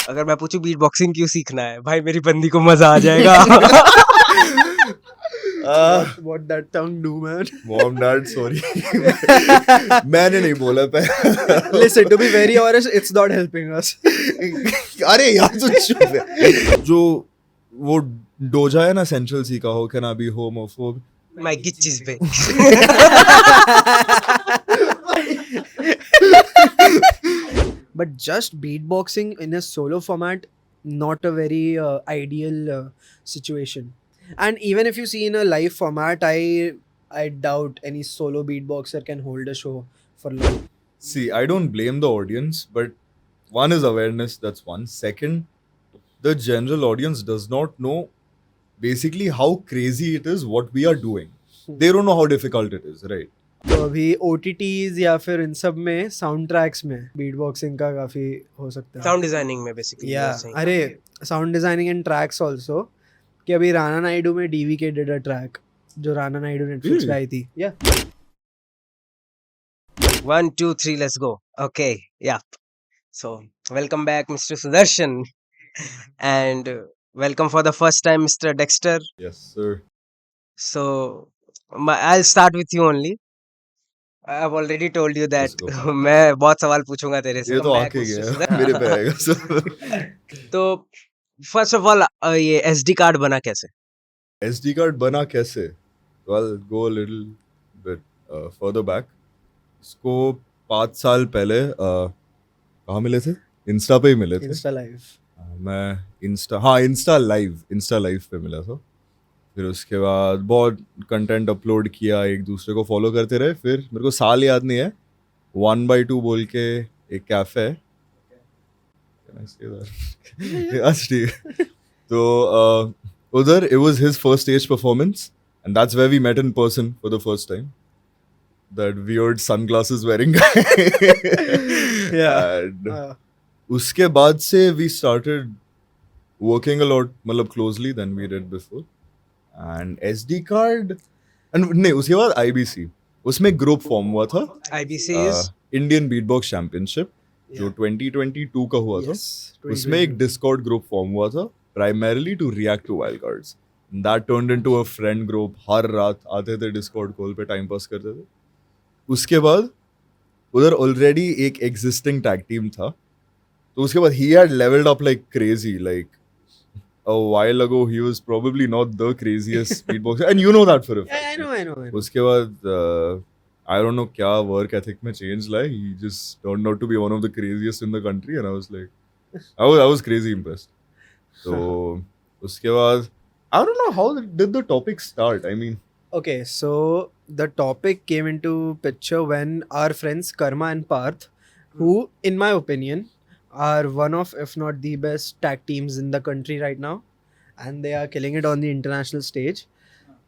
अगर मैं पूछूं बीट बॉक्सिंग क्यों सीखना है, भाई मेरी बंदी को मजा आ जाएगा. What that tongue do, man? Mom, dad, sorry. मैंने नहीं बोला था. Listen, to be very honest, it's not helping us. अरे यार तो चुप है. जो वो डोजा है ना सेंट्रल सी का, हो कैन आई बी होमोफोब. मैं गिच्चीज पे. But just beatboxing in a solo format, not a very ideal situation. And even if you see in a live format, I doubt any solo beatboxer can hold a show for long. See, I don't blame the audience, but one is awareness, that's one. Second, the general audience does not know basically how crazy it is what we are doing. They don't know how difficult it is, right? तो अभी OTTs या फिर इन सब में sound tracks में beatboxing का काफी हो सकता है. साउंड डिजाइनिंग में बेसिकली. अरे sound designing and tracks also, कि अभी राणा नायडू में DVK डिड अ ट्रैक जो राणा नायडू नेटफ्लिक्स पे आई थी. 1 2 3 let's go. Okay, yeah. So welcome back Mr. Sudarshan, and welcome for the first time Mr. Dexter. Yes, sir. So I'll start with you only. I've already told you that मैं बहुत सवाल पूछूंगा तेरे से. ये तो आके गया मेरे पे आएगा सर. तो फर्स्ट ऑफ ऑल ये SD कार्ड बना कैसे? SD कार्ड बना कैसे? Well, go a little bit further back. इसको 5 साल पहले कहाँ मिले थे? इंस्टा पे ही मिले थे. Insta live. मैं इंस्टा लाइव पे मिला था. फिर उसके बाद बहुत कंटेंट अपलोड किया, एक दूसरे को फॉलो करते रहे. फिर मेरे को साल याद नहीं है, 1/2 बोल के एक कैफे है. तो उधर it was his first stage performance and that's where we met in person for the first time. That weird sunglasses wearing guy. And उसके बाद से we started working a lot, मतलब closely than we did before. And SD card and नहीं, उसके बाद IBC, उसमें group form हुआ था. IBC is Indian beatbox championship जो 2022 का हुआ था. उसमें एक डिस्कॉर्ड ग्रुप फॉर्म हुआ था primarily to react to wild cards. That turned into a friend group. हर रात आते थे डिस्कॉर्ड कॉल पे, टाइम पास करते थे. उसके बाद उधर ऑलरेडी एक एग्जिस्टिंग टैग टीम था. तो उसके बाद he had leveled up like crazy. Like a while ago he was probably not the craziest beatboxer and you know that for a fact. I know. उसके बाद I don't know क्या work ethic में change लाए. He just turned out to be one of the craziest in the country and I was like, I was crazy impressed. So उसके बाद I don't know how did the topic start. I mean, okay, so the topic came into picture when our friends Karma and Parth, who in my opinion are one of, if not the best tag teams in the country right now, and they are killing it on the international stage.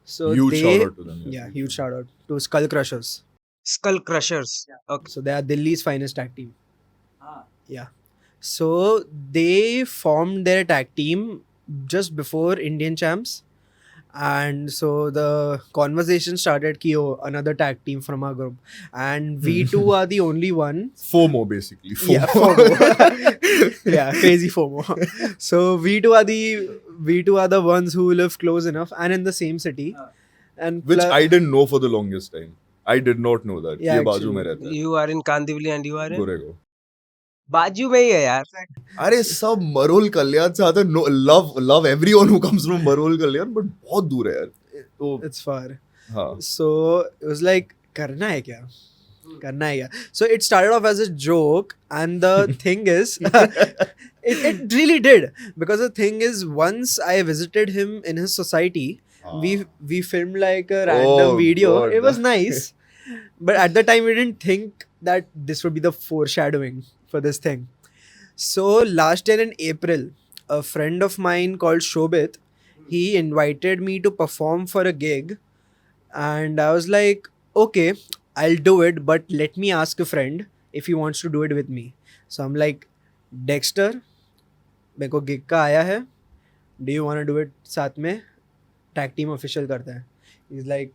So huge shout out to them. Yeah, huge shout out to Skull Crushers. Skull Crushers. Okay. So they are Delhi's finest tag team. Yeah. So they formed their tag team just before Indian Champs. And so the conversation started ki another tag team from our group, and we two are the only one. FOMO basically. FOMO. Yeah, FOMO. Yeah, crazy FOMO. So we two are the ones who live close enough and in the same city, and Which I didn't know for the longest time. I did not know that. Yeah, ये बाजू में रहता है. You are in Kandivali and you are in Goregaon. बाजू में ही है यार. अरे सब मरोल कल्याण से आते. No, love everyone who comes from Marol Kalyan, but बहुत दूर है यार. तो it's far. हाँ. So it was like, करना है क्या? So it started off as a joke, and the thing is, it really did, because the thing is, once I visited him in his society, we filmed like a random video. God. It was nice, but at the time we didn't think that this would be the foreshadowing for this thing. So last year in April, a friend of mine called Shobit, he invited me to perform for a gig, and I was like, okay, I'll do it, but let me ask a friend if he wants to do it with me. So I'm like, Dexter, मेरे को gig का आया है, do you want to do it साथ में? Tag team official करते हैं. He's like,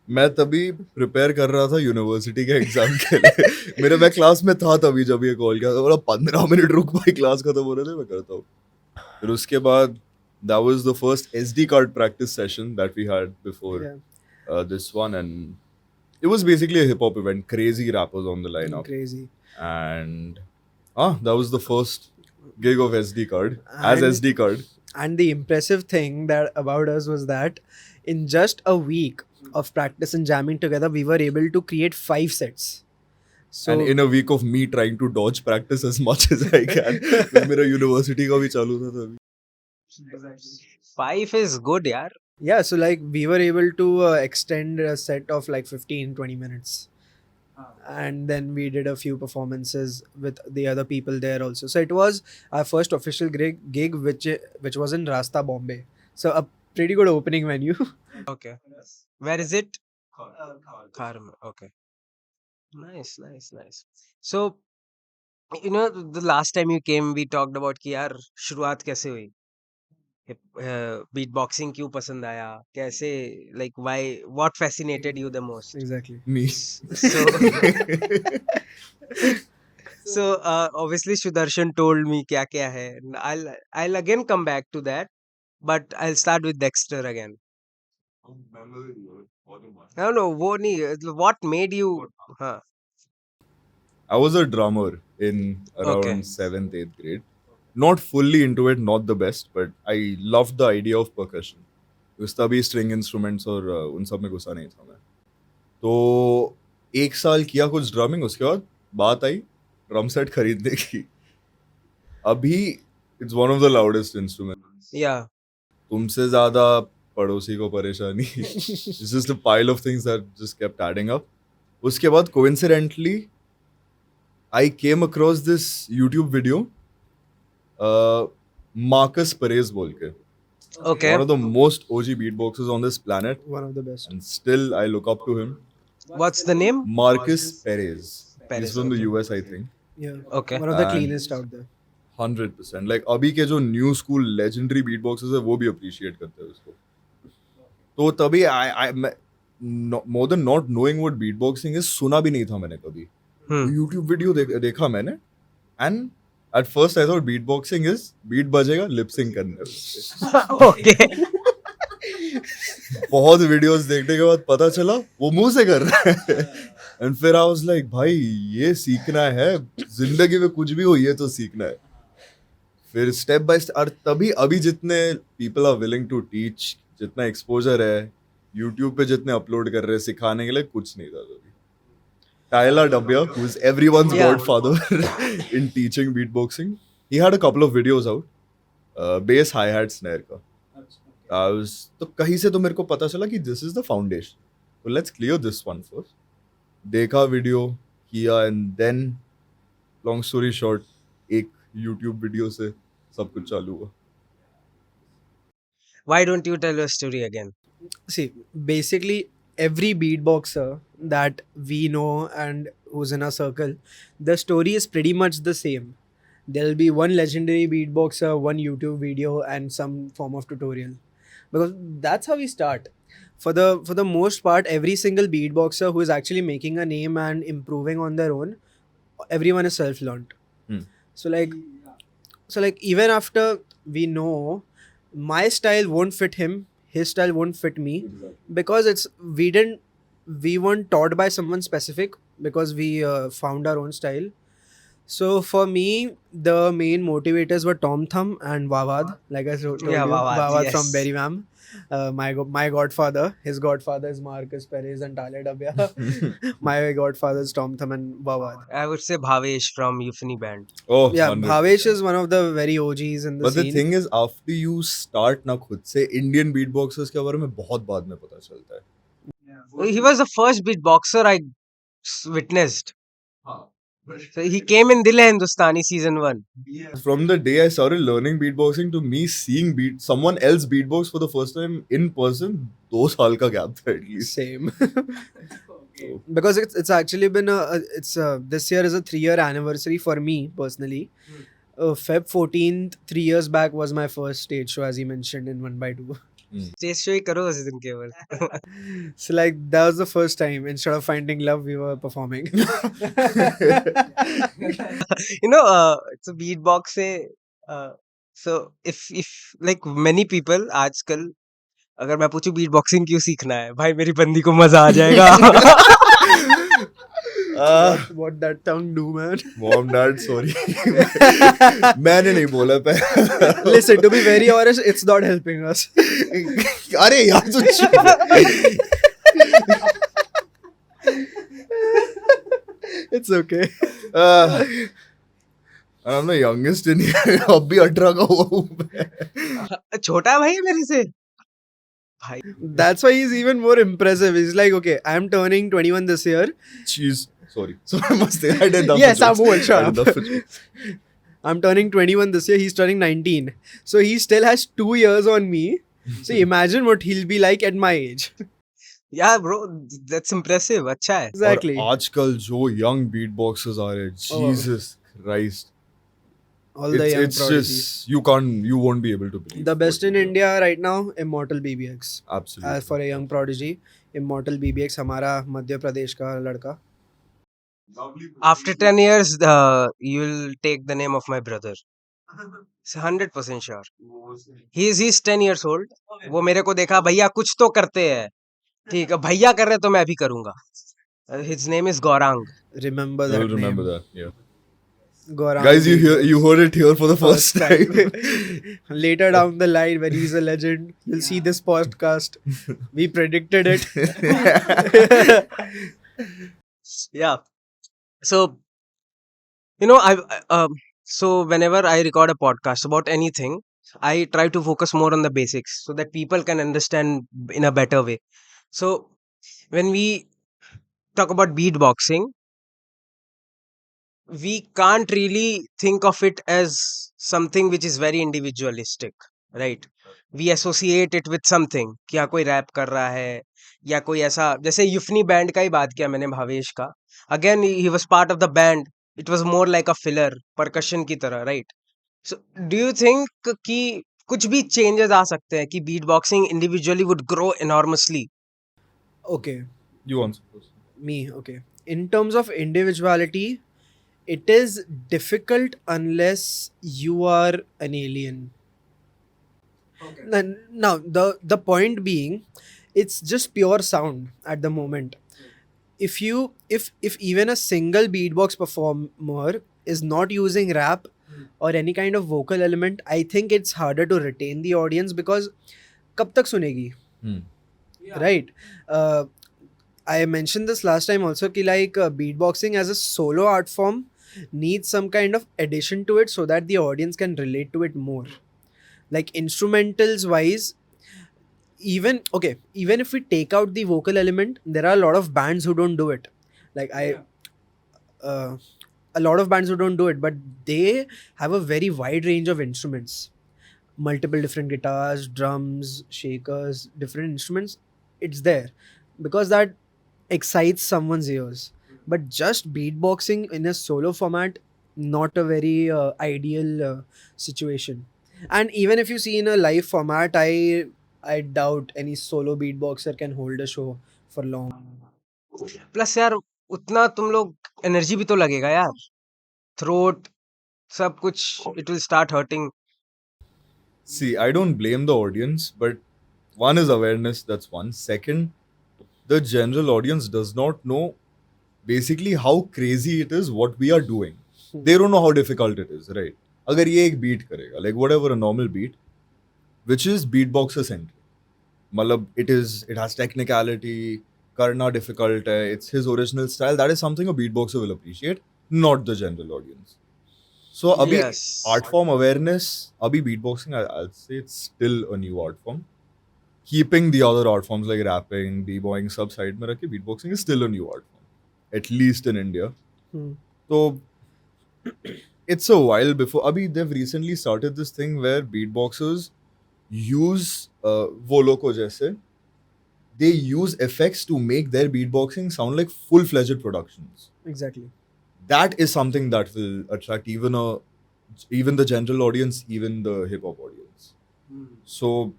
मैं तभी प्रिपेयर कर रहा था यूनिवर्सिटी के एग्जाम के लिए मैं क्लास में था तभी जब ये कॉल किया था, बोला 15 मिनट रुक भाई, क्लास खत्म हो रहे थे, मैं करता हूँ. फिर उसके बाद that was the first SD card practice session that we had before this one, and it was basically a hip hop event, crazy rappers on the lineup, Crazy. and that was the first gig of SD card as And- SD card. And the impressive thing that about us was that in just a week of practice and jamming together, we were able to create 5 sets. So And in a week of me trying to dodge practice as much as I can, फिर मेरा university का भी चालू था तभी. 5 is good, yaar. yeah, so like we were able to extend a set of like 15-20 minutes. And then we did a few performances with the other people there also. So it was our first official gig which was in Rasta, Bombay. So a pretty good opening venue. Okay. Where is it? Kharm. Okay. Nice, nice, nice. So, the last time you came, we talked about कि यार शुरुआत कैसे हुई? Beatboxing क्यों पसंद आया? कैसे, like, what fascinated you the most? Exactly. Me. So, obviously Sudarshan told me क्या क्या है. I'll again come back to that, but I'll start with Dexter again. No, वो नहीं. What made you? हाँ. I was a drummer in around Okay. 7th, 8th grade. Not fully into it, not the best, but I loved the idea of percussion. उस तभी string instruments और उन सब में घुसा नहीं था मैं. तो 1 साल किया कुछ ड्रमिंग, उसके बाद बात आई ड्रम सेट खरीदने की. अभी it's one of the loudest instruments. Yeah. तुमसे ज़्यादा पड़ोसी को परेशानी. It's just a pile of things that just kept adding up. उसके बाद coincidentally I came across this YouTube video, Marcus Perez बोल के. Okay. One of the most OG beatboxers on this planet, One of the best. and still I look up to him. What's the name? Marcus Perez. Perez, He's from the okay. US, I think. Yeah. Okay. One of the And- cleanest out there. 100%. Like अभी के जो new school legendary beatboxers है वो भी appreciate करते हैं उसको. तो तभी more than not knowing what beatboxing is, सुना भी नहीं था मैंने कभी. YouTube video देखा मैंने, and at first I thought beatboxing is beat बजेगा lip sync करने उससे. Okay. बहुत वीडियोस देखने के बाद पता चला वो मुंह से कर रहा है. एंड फिर आई वाज लाइक भाई ये सीखना है, जिंदगी में कुछ भी हो ये तो सीखना है. फिर स्टेप बाय स्टेप, और तभी अभी जितने people are willing to teach, जितना एक्सपोजर है यूट्यूब पे, जितने अपलोड कर रहे हैं सिखाने के लिए, कुछ नहीं था तभी. Tyler W, who is everyone's Yeah. godfather in teaching beatboxing, he had a couple of videos out, bass, hi-hat, snare का. तो कहीं से तो मेरे को पता चला कि this is the foundation. So let's clear this one first. देखा वीडियो किया, and then long story short, एक YouTube वीडियो से सब कुछ चालू हुआ. Why don't you tell your story again? See, basically every beatboxer that we know and who's in our circle, the story is pretty much the same. There'll be one legendary beatboxer, one YouTube video, and some form of tutorial. Because that's how we start. For the most part, every single beatboxer who is actually making a name and improving on their own, everyone is self-learned. So like even after we know my style won't fit him, his style won't fit me, because we weren't taught by someone specific, because we found our own style. So for me, the main motivators were Tom Thumb and Wawad, like I told Yeah, you, Wawad, from yes. Berry Mam. My godfather, his godfather is Marcus Perez and Tyler Dabya. My godfather is Tom Thumb and Wawad. I would say Bhavesh from Euphony Band. Oh, Yeah, 100%. Bhavesh is one of the very OGs in the But the scene. thing is, after you start ना खुद से, Indian beatboxers के बारे में बहुत बाद में पता चलता है. He was the first beatboxer I witnessed. So he came in Dil Hai Hindustani season 1. From the day I started learning beatboxing to me seeing someone else beatbox for the first time in person, 2 साल का gap था at least. Same. Because it's actually been this year is a 3-year anniversary for me personally. Feb 14th, 3 years back was my first stage show, as he mentioned in 1x2. Stage show ही करो उस दिन केवल. So like that was the first time instead of finding love we were performing. So beatbox से so if like many people आजकल अगर मैं पूछूं beatboxing क्यों सीखना है भाई मेरी बंदी को मजा आ जाएगा. What that tongue do, man? Mom, dad, sorry. मैंने नहीं बोला पे. Listen, to be very honest, it's not helping us. अरे यार तो It's okay. I'm the youngest in here. अब भी 18 का हुआ हूँ मैं. छोटा है भाई मेरे से भाई. That's why he's even more impressive. He's like, okay, I'm turning 21 this year. Jeez. Sorry. So I must say I did that. Yes, I'm old. Shut up. up. I'm turning 21 this year. He's turning 19. So he still has 2 years on me. So imagine what he'll be like at my age. Yeah, bro, that's impressive. अच्छा है. Exactly. और आजकल जो young beatboxers are, Jesus Christ. All the young It's prodigies. just you won't be able to believe. The best in India right now, Immortal BBX. Absolutely. For a young prodigy, Immortal BBX हमारा मध्य प्रदेश का लड़का. After 10 years, you'll take the name of my brother. 100% sure. He's 10 years old. वो मेरे को देखा भैया कुछ तो करते हैं. ठीक है भैया कर रहे तो मैं भी करूँगा. His name is Gaurang. Remember that You'll remember name. that. Yeah. Gaurang Guys, BBX. you heard it here for the first time. Later down the line, when he's a legend, you'll see this podcast. We predicted it. Yeah. So, so whenever I record a podcast about anything, I try to focus more on the basics so that people can understand in a better way. So, when we talk about beatboxing, we can't really think of it as something which is very individualistic, right? We associate it with something कि हाँ कोई rap कर रहा है या कोई ऐसा जैसे युफनी बैंड का ही बात किया मैंने भावेश का. Again, he was part of the band. It was more like a filler, percussion की तरह, right? So, do you think कि कुछ भी changes आ सकते हैं कि beatboxing individually would grow enormously? Okay, You answer first. me. Okay. In terms of individuality, it is difficult unless you are an alien. Now, the point being, it's just pure sound at the moment. If even a single beatbox performer is not using rap or any kind of vocal element, I think it's harder to retain the audience because कब तक सुनेगी? Right. I mentioned this last time also कि like beatboxing as a solo art form needs some kind of addition to it so that the audience can relate to it more. Like instrumentals wise, even if we take out the vocal element, there are a lot of bands who don't do it. Like a lot of bands who don't do it, but they have a very wide range of instruments, multiple different guitars, drums, shakers, different instruments. It's there because that excites someone's ears. But just beatboxing in a solo format, not a very ideal situation. And even if you see in a live format, I doubt any solo beatboxer can hold a show for long. Plus यार उतना तुम लोग energy भी तो लगेगा यार. Throat सब कुछ it will start hurting. See, I don't blame the audience, but one is awareness, that's one. Second, the general audience does not know basically how crazy it is what we are doing. They don't know how difficult it is, right? अगर ये एक beat करेगा, like whatever a normal beat, which is beatboxer centric. मतलब it has technicality, करना difficult है, it's his original style. That is something a beatboxer will appreciate, not the general audience. So अभी Yes. art form awareness, अभी beatboxing, I'll say it's still a new art form. Keeping the other art forms like rapping, b-boying sub side में रख के beatboxing is still a new art form, at least in India. So it's a while before. Abhi they've recently started this thing where beatboxers use Voloko jaise. They use effects to make their beatboxing sound like full-fledged productions. Exactly. That is something that will attract even the general audience, even the hip hop audience. So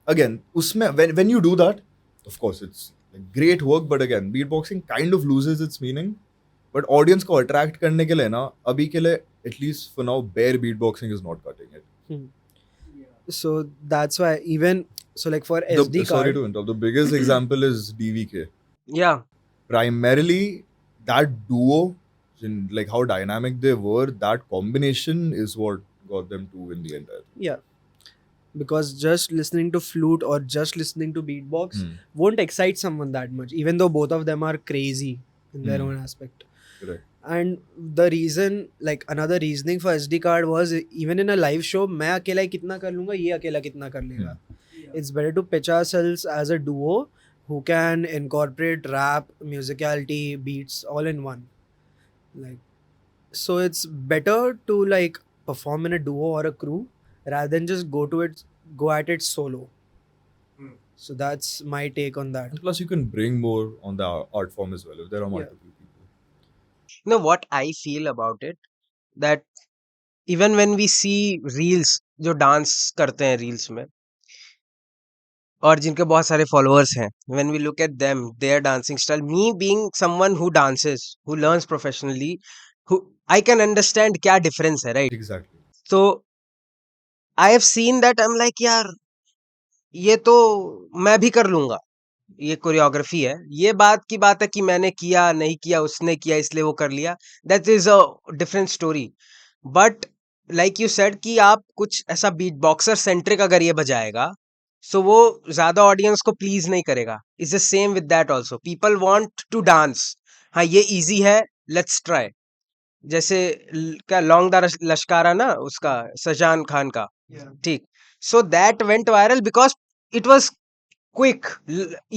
again, when you do that, of course, it's like great work, but again, beatboxing kind of loses its meaning. But audience को attract करने के लिए ना, अभी के लिए, at least for now, bare beatboxing is not cutting it. Hmm. So that's why even so, like for SD Sorry card. to interrupt. The biggest example is DVK. Yeah. Primarily, that duo, in like how dynamic they were, that combination is what got them to in the end. I think. Yeah, because just listening to flute or just listening to beatbox Hmm. won't excite someone that much, even though both of them are crazy in their Hmm. own aspect. Correct. And the reason, like another reasoning for SD card was, even in a live show, मैं अकेला ही कितना कर लूंगा, ये अकेला कितना कर लेगा. It's better to pitch ourselves as a duo who can incorporate rap, musicality, beats all in one. Like, so it's better to like perform in a duo or a crew rather than just go at it solo. So that's my take on that. And plus, you can bring more on the art form as well if there are Yeah. multiple people. You know what I feel about it? That even when we see reels, जो dance करते हैं reels में और जिनके बहुत सारे followers हैं, when we look at them, their dancing style, me being someone who dances, who learns professionally, who I can understand क्या difference है, right? Exactly. So I have seen that, I'm like यार ये तो मैं भी कर लूंगा, ये कोरियोग्राफी है, ये बात की बात है कि मैंने किया नहीं किया, उसने किया इसलिए वो कर लिया, that is a different story. But like you said कि आप कुछ ऐसा बीट बॉक्सर सेंट्रिक अगर ये बजाएगा, सो वो ज्यादा ऑडियंस को प्लीज नहीं करेगा. Is the same with that also, people want to dance, हाँ ये इजी है, लेट्स ट्राई. जैसे क्या लॉन्ग द लश्कारा ना, उसका सजान खान का, ठीक. So that went viral because it was quick,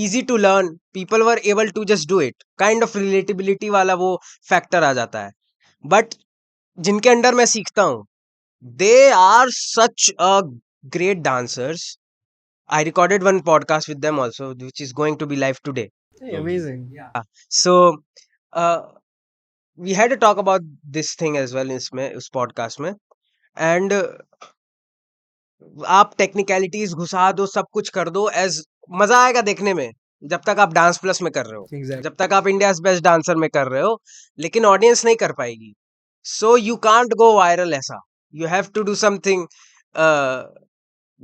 easy to learn, people were able to just do it, kind of relatability वाला वो factor आ जाता है. But जिनके अंडर मैं सीखता हूँ, they are such a great dancers. I recorded one podcast with them also, which is going to be live today. Hey, amazing. So uh, we had to talk about this thing as well इसमें, उस podcast में. And आप technicalities घुसा दो, सब कुछ कर दो, एज मजा आएगा देखने में जब तक आप डांस प्लस में कर रहे हो, Exactly. जब तक आप इंडियाज बेस्ट डांसर में कर रहे हो, लेकिन ऑडियंस नहीं कर पाएगी. So you can't go viral ऐसा, you have to do something.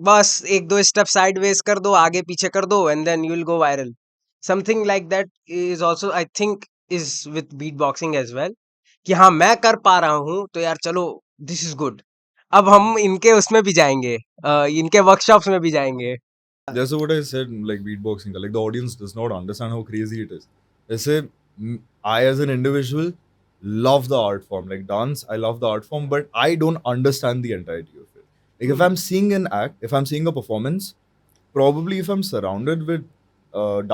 बस एक दो स्टेप साइडवेज कर दो, आगे पीछे कर दो, and then you will go viral. Something like that is also I think is with beat boxing as well, कि हाँ मैं कर पा रहा हूँ तो यार चलो दिस इज गुड. अब हम इनके उसमें भी जाएंगे, इनके वर्कशॉप्स में भी जाएंगे. That's what I said, like beatboxing. Like the audience does not understand how crazy it is. They say, I as an individual love the art form. Like dance, I love the art form, but I don't understand the entirety of it. Like if I'm seeing an act, if I'm seeing a performance, probably if I'm surrounded with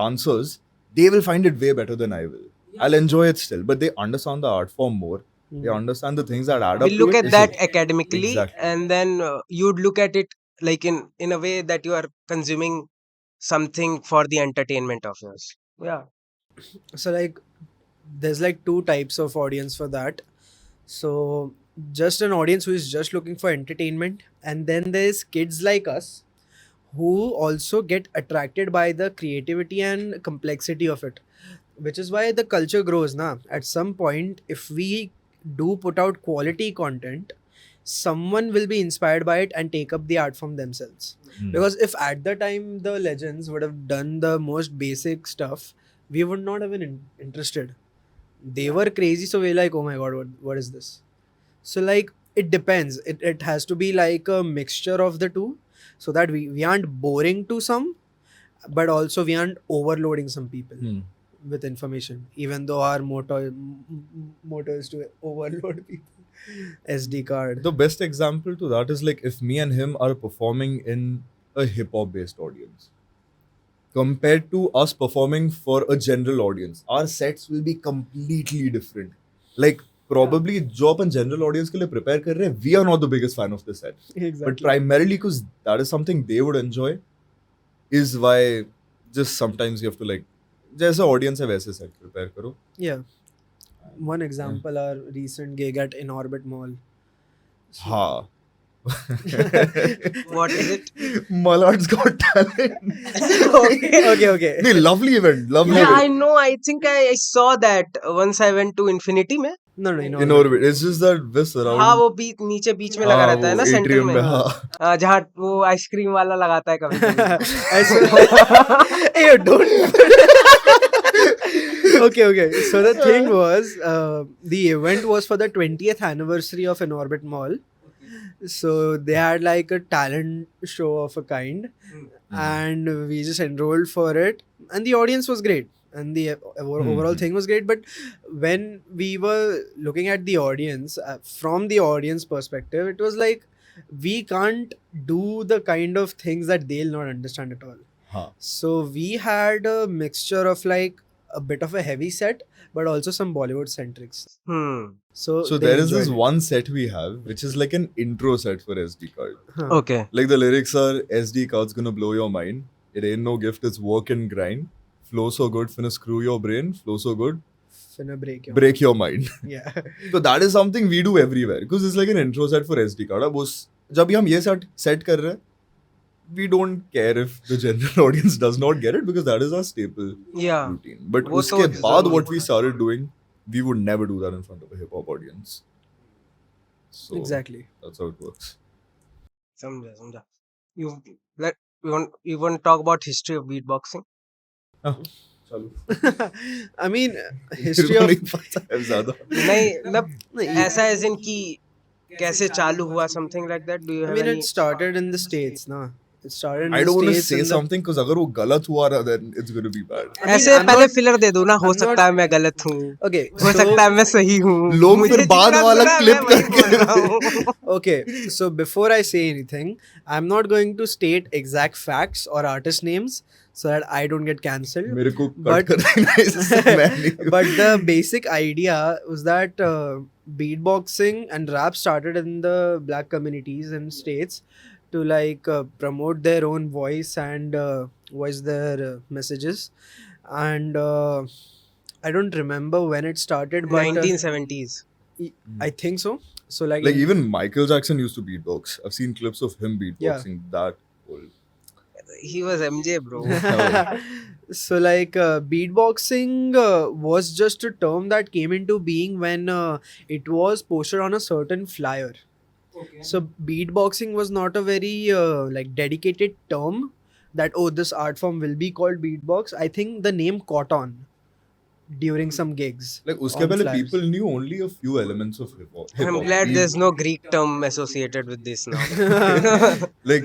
dancers, they will find it way better than I will. I'll enjoy it still, but they understand the art form more. They understand the things that add up We'll to look it. at that academically, Exactly. and then you'd look at it like in a way that you are consuming something for the entertainment of yours. Yeah. So like there's like two types of audience for that. So just an audience who is just looking for entertainment, and then there's kids like us who also get attracted by the creativity and complexity of it, which is why the culture grows na. At some point, if we do put out quality content, someone will be inspired by it and take up the art form themselves. Because if at the time the legends would have done the most basic stuff, we would not have been interested. They were crazy, so we're like, oh my god, what is this? So like it depends, it has to be like a mixture of the two, so that we aren't boring to some, but also we aren't overloading some people with information, even though our motto is to overload people. SD card. The best example to that is like if me and him are performing in a hip hop based audience compared to us performing for a general audience, our sets will be completely different. Like probably जो अपन general audience के लिए prepare कर रहे हैं, we are not the biggest fan of the set. Exactly. But primarily because that is something they would enjoy, is why just sometimes you have to like जैसे audience है वैसे set prepare करो. Yeah. One example, our recent gig at In Orbit Mall. हाँ, What is it? Mallard's Got Talent. Okay. No, lovely event. Lovely Yeah, I event. know. I think I saw that once I went to Infinity में. No, In orbit. It's just that this around. हाँ, वो नीचे बीच में लगा हाँ, रहता है वो ना, सेंटर atrium में. में, हाँ. जहाँ वो आइसक्रीम वाला लगाता है कभी कभी. Hey, don't. Okay. So the thing was, the event was for the 20th anniversary of An Orbit Mall. So they had like a talent show of a kind, and we just enrolled for it, and the audience was great, and the overall thing was great. But when we were looking at the audience, from the audience perspective, it was like we can't do the kind of things that they'll not understand at all. Huh. So we had a mixture of like a bit of a heavy set, but also some Bollywood centrics. So they there is this enjoyed it. one set we have, which is like an intro set for SD card. Okay. Like the lyrics are, SD card's gonna blow your mind. It ain't no gift, it's work and grind. Flow so good, finna screw your brain. Flow so good, Finna break your mind. Yeah. So that is something we do everywhere because it's like an intro set for SD card. अब उस जब भी हम ये set कर रहे हैं, we don't care if the general audience does not get it because that is our staple Yeah. routine. But वो उसके तो बाद जरूर. what we started doing, we would never do that in front of a hip hop audience. So Exactly. that's how it works. समझा. You want to talk about history of beatboxing? चलो. I mean, मेरे history को of नहीं पता है ज़्यादा. नहीं, मतलब नहीं, ऐसा as in कि कैसे चालू हुआ, something like that. Do you I have mean, any? it started in the States, na. It started in I the don't want to States. say in the- something because अगर वो गलत हुआ ना, then it's going to be bad. I mean, ऐसे I'm पहले not- filler दे दो ना, हो I'm सकता not- है मैं गलत हूँ, Okay, हो सकता है मैं सही हूँ. लोग मुझे फिर बाद जितना वाला सुना है, clip मैं वही करके- बोल रहा हूँ. okay. So before I say anything, I'm not going to state exact facts or artist names so that I don't get cancelled. मेरे को But- cut कर देना इससे, मैं नहीं. But the basic idea was that beatboxing and rap started in the black communities in states to like promote their own voice and voice their messages. And I don't remember when it started, but 1970s. I think so. So like, Like even Michael Jackson used to beatbox. I've seen clips of him beatboxing that old. He was MJ, bro. so like beatboxing was just a term that came into being when it was posted on a certain flyer. So beatboxing was not a very like dedicated term that this art form will be called beatbox. I think the name caught on during some gigs. Like उसके on पहले flyers. people knew only a few elements of hip hop. I'm glad there's no Greek term associated with this now. Like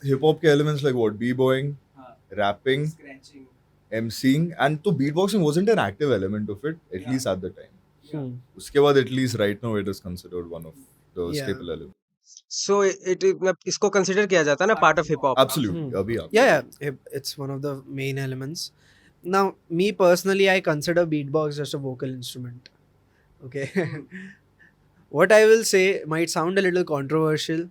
hip hop के elements like what, b-boying, rapping, MCing, and तो beatboxing wasn't an active element of it, at least at the time. उसके बाद at least right now it is considered one of the Yeah. staple elements. So इसको consider किया जाता है ना part of hip hop. Absolutely. अभी आप. Yeah, it's one of the main elements. Now, me personally, I consider beatbox just a vocal instrument. Okay. What I will say might sound a little controversial,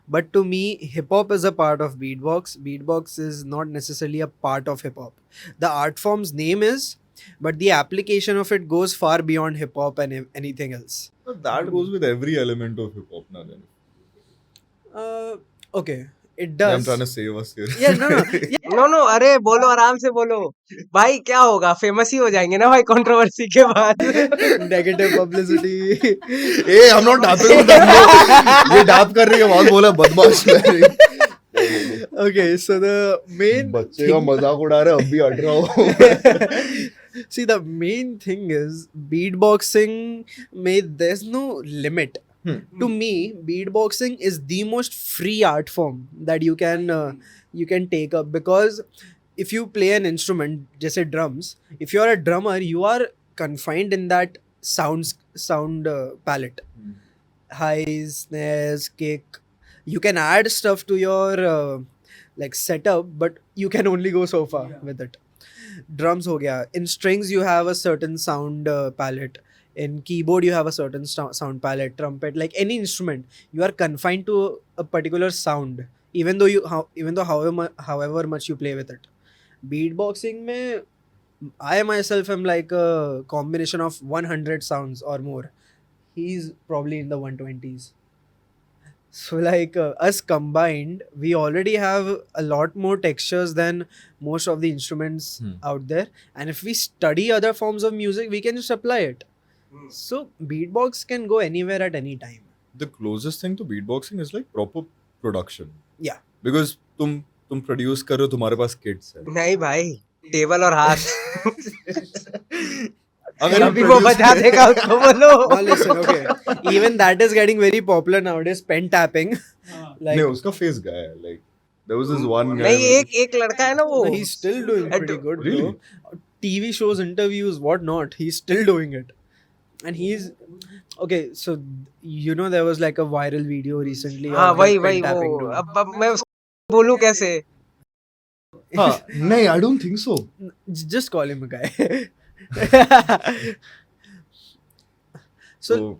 but to me, hip hop is a part of beatbox. Beatbox is not necessarily a part of hip hop. The art form's name is, but the application of it goes far beyond hip hop and anything else. But that goes with every element of hip hop now then. Okay, it does. I'm trying to save us here. Yeah, no. Yeah. No, अरे बोलो, आराम से बोलो भाई. क्या होगा, famous ही हो जाएंगे ना भाई कंट्रोवर्सी के बाद. Negative publicity. Hey, I'm not dapping with that. No. ये dap कर रही है, आवाज बोला बदमाश है. Okay, so the main बच्चे का मजाक उड़ा रहे, अब भी हट रहा हो. See, the main thing is beatboxing. There's no limit. To me, beatboxing is the most free art form that you can take up, because if you play an instrument, just say drums, if you're a drummer, you are confined in that sound palette. Highs, snares, kick. You can add stuff to your like setup, but you can only go so far with it. Drums ho gaya. In strings, you have a certain sound palette. In keyboard, you have a certain sound palette. Trumpet, like any instrument, you are confined to a particular sound, even though however much you play with it. Beatboxing mein, I myself am like a combination of 100 sounds or more. He's probably in the 120s. So like us combined, we already have a lot more textures than most of the instruments out there. And if we study other forms of music, we can just apply it. So beatbox can go anywhere at any time. The closest thing to beatboxing is like proper production. Yeah. Because तुम produce कर रहे हो, तुम्हारे पास kids है. नहीं भाई, table और हाथ अगर अभी वो बजा देगा उसको बोलो. Now listen, okay. Even that is getting very popular nowadays. Pen tapping. Like नहीं उसका face गया है. Like there was this one guy. नहीं, एक लड़का है ना वो. he's still doing pretty good, Really? bro. TV shows, interviews, what not. He's still doing it. And he's okay. So you know there was like a viral video recently. हाँ of वही like pen वही tapping वो. doing. अब मैं उसको बोलूं कैसे? हाँ नहीं I don't think so. Just call him a guy. So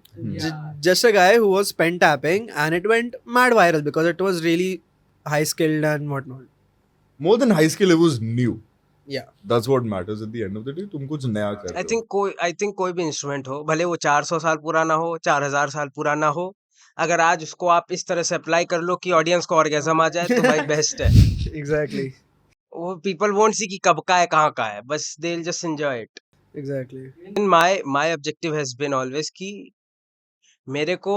just a guy who was pen tapping, and it went mad viral because it was really high skilled and whatnot. More than high skill, it was new. Yeah. That's what matters at the end of the day. तुम कुछ नया कर रहे आई हो. Think कोई भी instrument हो, भले वो 400 साल पुराना हो, 4000 साल पुराना हो, अगर आज उसको आप इस तरह से अप्लाई कर लो कि ऑडियंस को ऑर्गेज़म आ जाए तो भाई बेस्ट है. Exactly. वो पीपल वोंट सी कि कब का है कहाँ का है, बस they will just enjoy it. Exactly. In my objective has been always कि मेरे को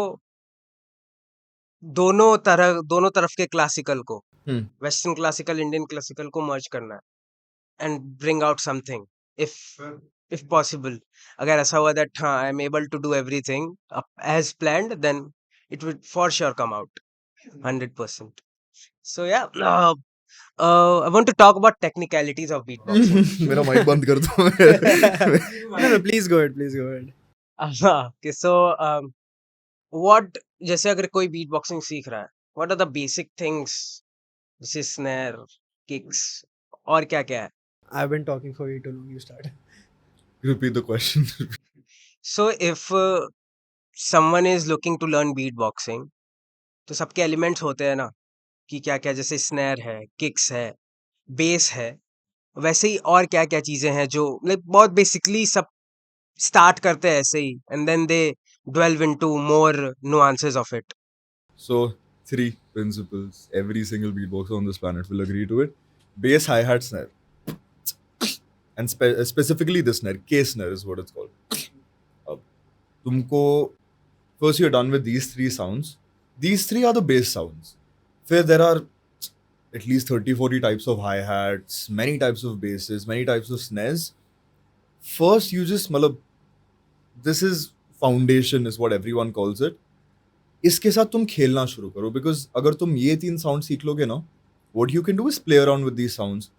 दोनों तरफ के क्लासिकल को, वेस्टर्न क्लासिकल, इंडियन क्लासिकल को मर्ज करना है and bring out something if possible. अगर ऐसा हुआ that हाँ I am able to do everything as planned, then it would for sure come out 100%. So yeah, I want to talk about technicalities of beatboxing. मेरा mic बंद कर दो. No, please go ahead. Please go ahead. Okay, so what, जैसे अगर कोई beatboxing सीख रहा है, what are the basic things, जैसे snare, kicks और क्या क्या है? I've been talking for way too long. You start. Repeat the question. So if someone is looking to learn beatboxing, तो सबके एलिमेंट्स होते हैं ना कि क्या क्या, जैसे स्नैर है, किक्स है, बेस है, वैसे ही और क्या क्या चीजें हैं जो लाइक बहुत बेसिकली सब स्टार्ट करते हैं ऐसे ही and then they delve into more nuances of it. So, 3 principles. Every single beatboxer on this planet will agree to it. Bass, hi-hat, snare. And specifically this snare. K snare is what it's called. तुमको first you're done with these 3 sounds. These 3 are the bass sounds. Where there are at least 30-40 types of hi-hats, many types of basses, many types of snares. First you just this is foundation is what everyone calls it. इसके साथ तुम खेलना शुरू करो, because अगर तुम ये 3 sounds सीख लोगे ना, what you can do is play around with these sounds.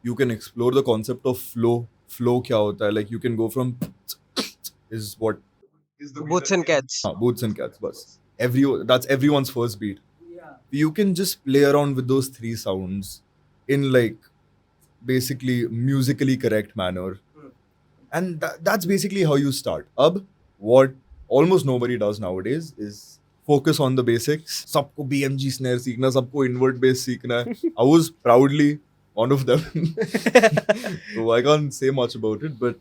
You can explore the concept of flow. Flow क्या होता है? Like you can go from is what Boots and cats. boots and cats, bus. That's everyone's first beat. You can just play around with those 3 sounds in like basically musically correct manner. And that's basically how you start. What almost nobody does nowadays is focus on the basics. सबको BMG snare सीखना, सबको invert bass सीखना है. I was proudly one of them. So I can't say much about it, but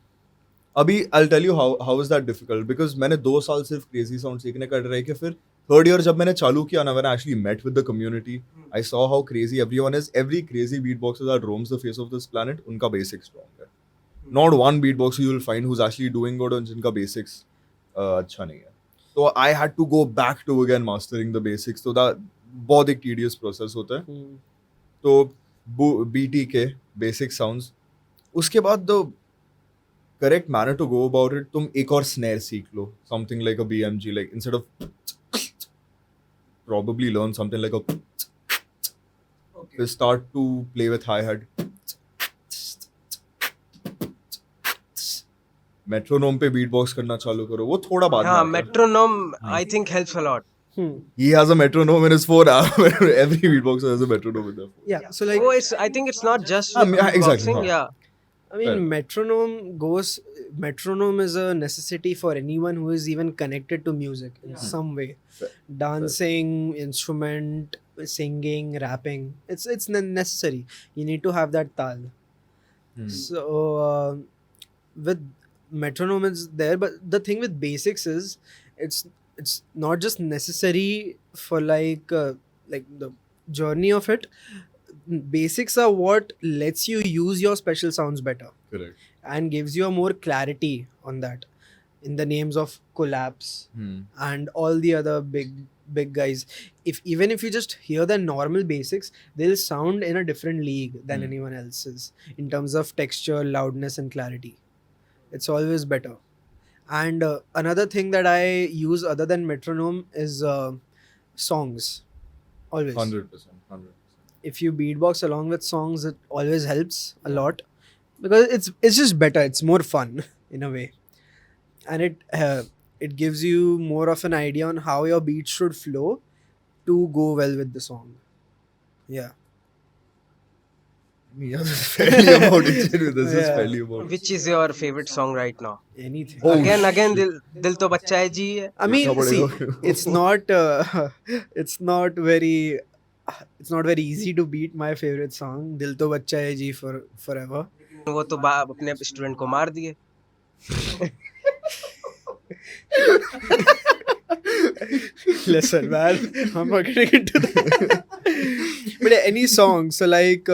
अभी I'll tell you how is that difficult, because मैंने 2 साल सिर्फ crazy sound सीखने का ट्राई किया, फिर third year जब मैंने चालू किया ना, when I actually met with the community, I saw how crazy everyone is. Every crazy beatboxer that roams the face of this planet, उनका basic strong है. Not one beatboxer you will find who's actually doing good और जिनका basics अच्छा नहीं है. So I had to go back to again mastering the basics. So that बहुत एक tedious process होता है. तो BTK basic sounds. उसके बाद the correct manner to go about it, तुम एक और snare सीख लो, something like a BMG, like instead of probably learn something like a start to play with hi-hat. Metronome पे beatbox करना चालू करो, वो थोड़ा बाद में हाँ, आता है. metronome I think helps a lot. He has a metronome in his phone. Every beatboxer has a metronome in their phone. Yeah. So like, Oh, I think it's not just हाँ, with exactly, beatboxing, हाँ. yeah. I mean, Fair. metronome is a necessity for anyone who is even connected to music in some way. Fair. Dancing, instrument, singing, rapping. It's necessary. You need to have that tal. So with metronome is there, but the thing with basics is it's not just necessary for like the journey of it. Basics are what lets you use your special sounds better Correct. and gives you a more clarity on that, in the names of Collapse and all the other big guys. If even if you just hear the normal basics, they'll sound in a different league than anyone else's in terms of texture, loudness and clarity. It's always better. And another thing that I use other than metronome is songs. Always. 100%. 100%. If you beatbox along with songs, it always helps a lot, because it's just better. It's more fun in a way, and it gives you more of an idea on how your beat should flow to go well with the song. Yeah. Yeah, this is fairly about it. This is Yeah. fairly about it. Which is your favorite song right now? Anything. Oh, Again, Dil To Bachcha Hai Ji hai. I mean, Dekna see, padega. it's not it's not very easy to beat my favorite song, Dil To Bachcha Hai Ji, for forever. वो तो अपने student को मार दिए. Listen, man, I'm not getting into that. But any song, so like,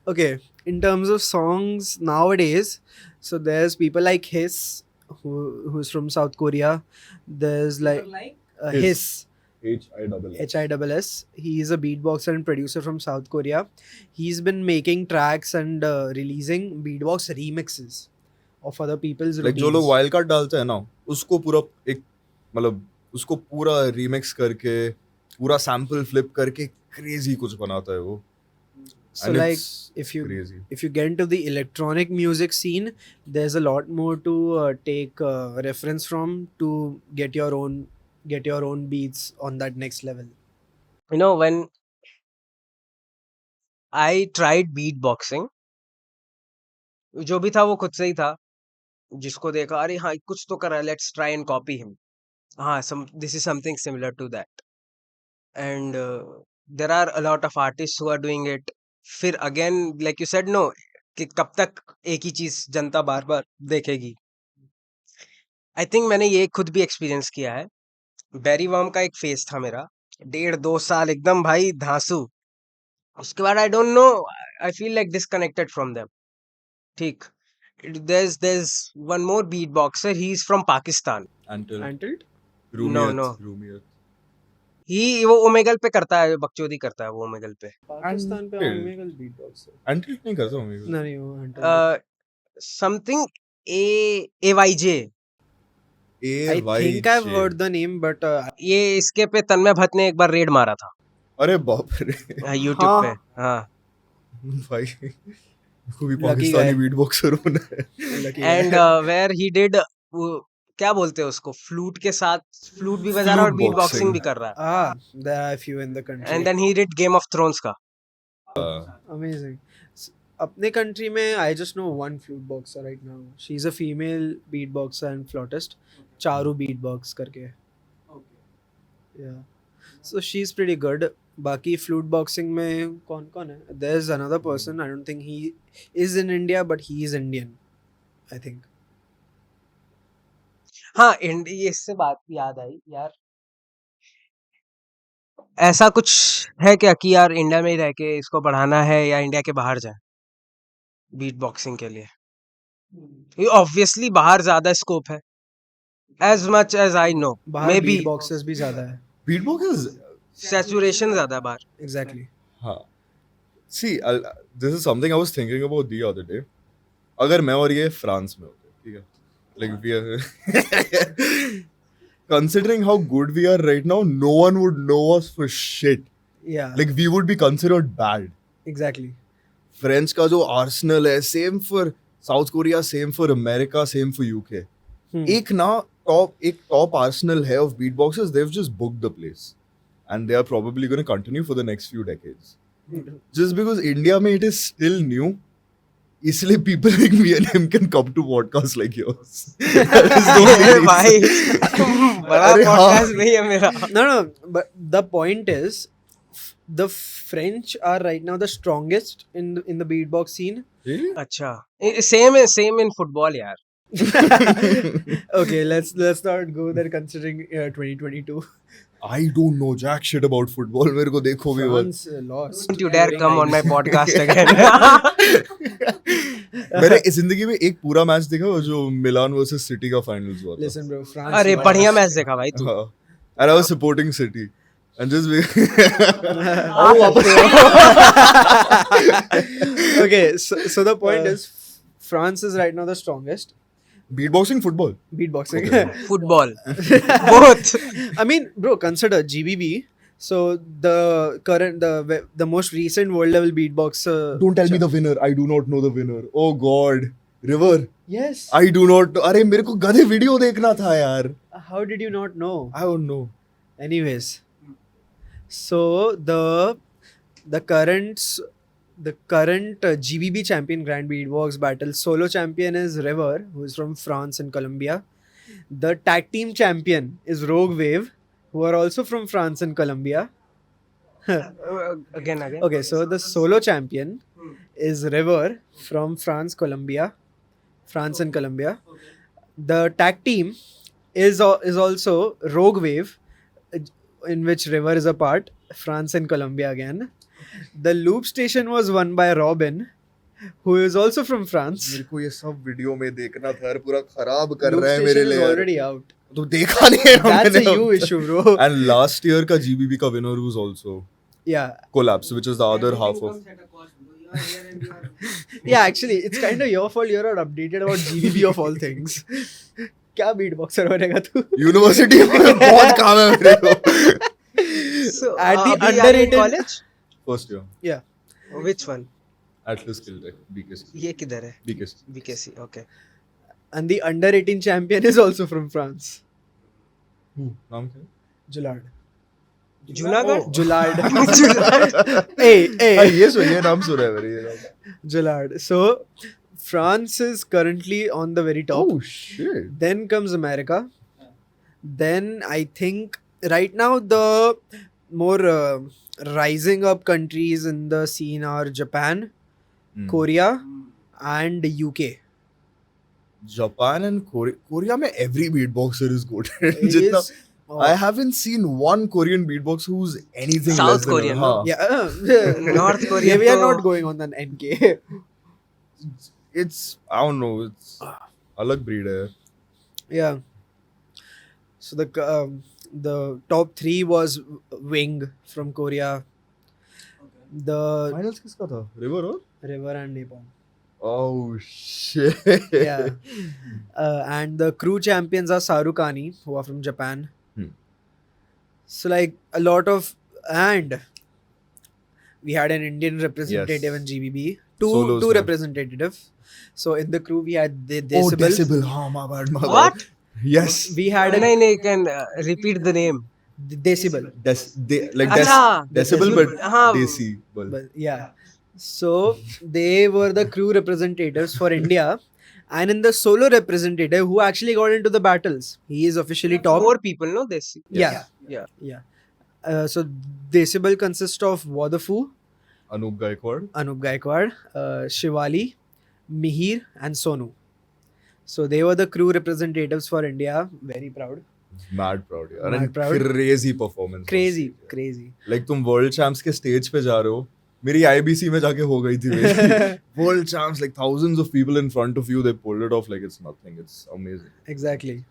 okay, in terms of songs nowadays, so there's people like Hiss, who's from South Korea. There's like Hiss, HISS. He is a beatboxer and producer from South Korea. He's been making tracks and releasing beatbox remixes of other people's Like जो routines. लोग wild card डालते हैं ना, उसको पूरा एक मतलब उसको पूरा रीमिक्स करके पूरा सैंपल फ्लिप करके क्रेजी कुछ बनाता है वो. So And like, it's if crazy. you get into the electronic music scene, there's a lot more to take reference from to get your own beats on that next level. You know, when I tried beatboxing, जो भी था वो खुद से ही था. जिसको देखा, अरे हाँ कुछ तो कर रहा है, let's try and copy him. हाँ, this is something similar to that. And there are a lot of artists who are doing it. फिर again, like you said, no, कि कब तक एक ही चीज जनता बार बार देखेगी. आई थिंक मैंने ये खुद भी एक्सपीरियंस किया है. बैरी वॉर्म का एक फेज था मेरा, 1.5-2 साल एकदम भाई धांसू. उसके बाद I don't know, I feel like disconnected from them. ठीक. there's one more beatboxer, he's from Pakistan. Until Until No. Roomiyat. वो ओमेगल पे करता है, बकचोदी करता है वो ओमेगल पे. Pakistan पे Until- Omegle beatboxer. Until नहीं करता हूँ मैं. नहीं वो Until. Something AYJ. I think I've heard the name, but ये इसके पे तन्मय भट्ट ने एक बार रेड मारा था अरे बाप रे यूट्यूब हाँ. पे. हाँ. भाई को भी Lucky पाकिस्तानी guy. बीटबॉक्सर होना है. lucky and guy. Where he did, क्या बोलते हैं उसको, फ्लूट के साथ फ्लूट भी बजा रहा है और Flute बीट boxing. बॉक्सिंग भी कर रहा है. There are a few in the country. And then he did Game of Thrones का. Amazing. अपने country में I just know one flute boxer right now. She's a female beatboxer and flautist. Charu Beatbox करके. Yeah. So she's pretty good. बाकी flute boxing में कौन है? There's another person. I don't think he is in India, but he is Indian, I think. हाँ, इससे बात याद आई यार, ऐसा कुछ है क्या कि यार इंडिया में ही रह के इसको बढ़ाना है या इंडिया के बाहर जाए बीट बॉक्सिंग के लिए? ये ऑब्वियसली बाहर ज्यादा स्कोप है, as much as I know. बाहर मे बी beatboxers भी ज़्यादा है. Beatboxers. सैचुरेशन ज्यादा है बाहर. Exactly. हाँ. See, this is something I was thinking about the other day. अगर मैं और ये फ्रांस में होते, ठीक है? Like we are considering how good we are right now, no one would know us for shit. Yeah. Like we would be considered bad. Exactly. French का जो आर्सेनल है, same for south Korea, same for America, same for UK. एक top Arsenal है of बीटबॉक्सर्स. They've just booked the place and they are probably going to continue for the next few decades. Just because India में it is still new, इसलिए people like me and him can come to podcasts like yours. That is the only reason. भाई बड़ा अरे हाँ. Podcast नहीं है मेरा. No, but the point is, the French are right now the strongest in the beatbox scene. Really? अच्छा, same in football यार. Okay, let's not go there considering 2022. I don't know jack shit about football. मेरे को देखो भी मत. France lost. Don't you dare scoring come on my times. podcast again. मैंने इस जिंदगी में एक पूरा मैच देखा वो जो मिलान वर्सेस सिटी का फाइनल्स हुआ था. Listen, bro. France. अरे lost. बढ़िया मैच देखा भाई तू. हाँ. And I was supporting City. And just Okay, so the point is, France is right now the strongest. beatboxing football. Beatboxing. Football. Both. I mean, bro, consider GBB. So the most recent world level beatbox. Don't tell me the winner. I do not know the winner. Oh God. River. Yes. I do not. अरे मेरे को गधे video देखना था यार. How did you not know? I don't know. Anyways, so the current GBB champion Grand Beatbox Battle solo champion is River, who is from France and Colombia. The tag team champion is Rogue Wave, who are also from France and Colombia. Again. Okay, so the solo champion is River from France and Colombia. The tag team is also Rogue Wave, in which River is a part, France and Colombia again. The loop station was won by Robin, who is also from France. मेरे को ये सब video में देखना था यार पूरा खराब कर Loop रहा है station मेरे is लिए यार. already out. तो देखा नहीं है That's मैंने a अब you तक. issue, bro. And last year का GBB का winner was also Yeah, Collapse, which is the other half of. yeah. Actually, it's kind of your fault. You're not updated about GBB of all things. क्या beatboxer बनेगा तू? University में बहुत काम है मेरे को. So At the अभी under are you in 18 college? First year. Yeah. Which one? Atlas Skill Tech, BKC. ये किधर है? BKC. BKC. Okay. And the under 18 champion is also from France. नाम क्या है? Jullard. जूनागढ़. Jullard. Jullard. हाँ, ये नाम सुना है मैंने ये नाम. Jullard. So France is currently on the very top. Oh shit. Then comes America. Then I think right now the more rising up countries in the scene are Japan, Korea, and UK. Japan and Korea में every beatboxer is good. It जितना is- I haven't seen one Korean beatboxer who's anything South less than Korean, हाँ. Yeah. North Korea We are तो- not going on an NK. It's I don't know. It's अलग breed है. Yeah. So the top 3 was Wing from Korea. The Finals किसका था? River और? River and Napalm. Oh shit. Yeah. And the crew champions are Sarukani, who are from Japan. So like a lot of, and we had an Indian representative Yes. in GBB. Solos, Two man. representatives. So in the crew we had the Oh, Decibel. Decibel. हाँ, my bad, my What? bad. Yes. We had a नहीं you can repeat the name. Decibel. अच्छा. Decibel, but हाँ. Decibel. But yeah. So they were the crew representatives for India. And in the solo representative who actually got into the battles, he is officially top. 4 people, no? This. Yeah. Yeah. So Decibel consists of Wadafu, Anup Gaikwad. Anup Gaikwad, Shivali, Mihir, and Sonu. So they were the crew representatives for India. Very proud. Mad proud यार. Mad And proud. crazy performance. Crazy. Like तुम world champs के stage पे जा रहे हो. मेरी IBC में जाके हो गई थी मेरी. World champs, like thousands of people in front of you, they pulled it off like it's nothing. It's amazing. Exactly.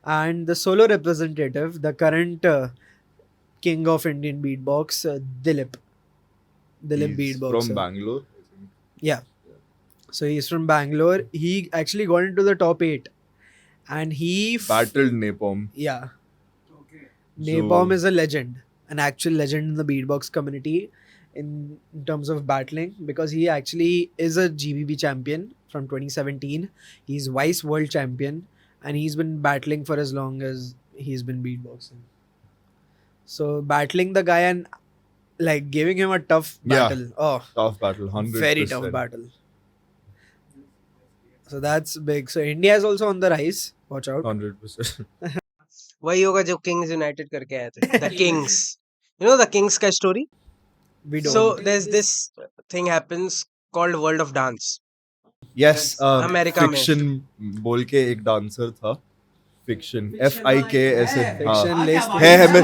And the solo representative, the current king of Indian beatbox, Dilip. Dilip He's beatboxer. from Bangalore. I think. Yeah. So he's from Bangalore. He actually got into the top 8. And he... Battled Napalm. Yeah. Okay. Napalm is a legend. An actual legend in the beatbox community in terms of battling. Because he actually is a GBB champion from 2017. He's vice world champion. And he's been battling for as long as he's been beatboxing. So battling the guy and like giving him a tough Yeah. battle. Oh, Tough battle. 100%. very tough battle. So that's big. So India is also on the rise. Watch out. 100%. वही होगा जो Kings United करके आए थे. The Kings. You know the Kings का story? We don't. So there's this thing happens called World of Dance. Yes America में। Fiction बोल के एक डांसर था, फिक्शन FIK ऐसे, हाँ Fiction lace है मैं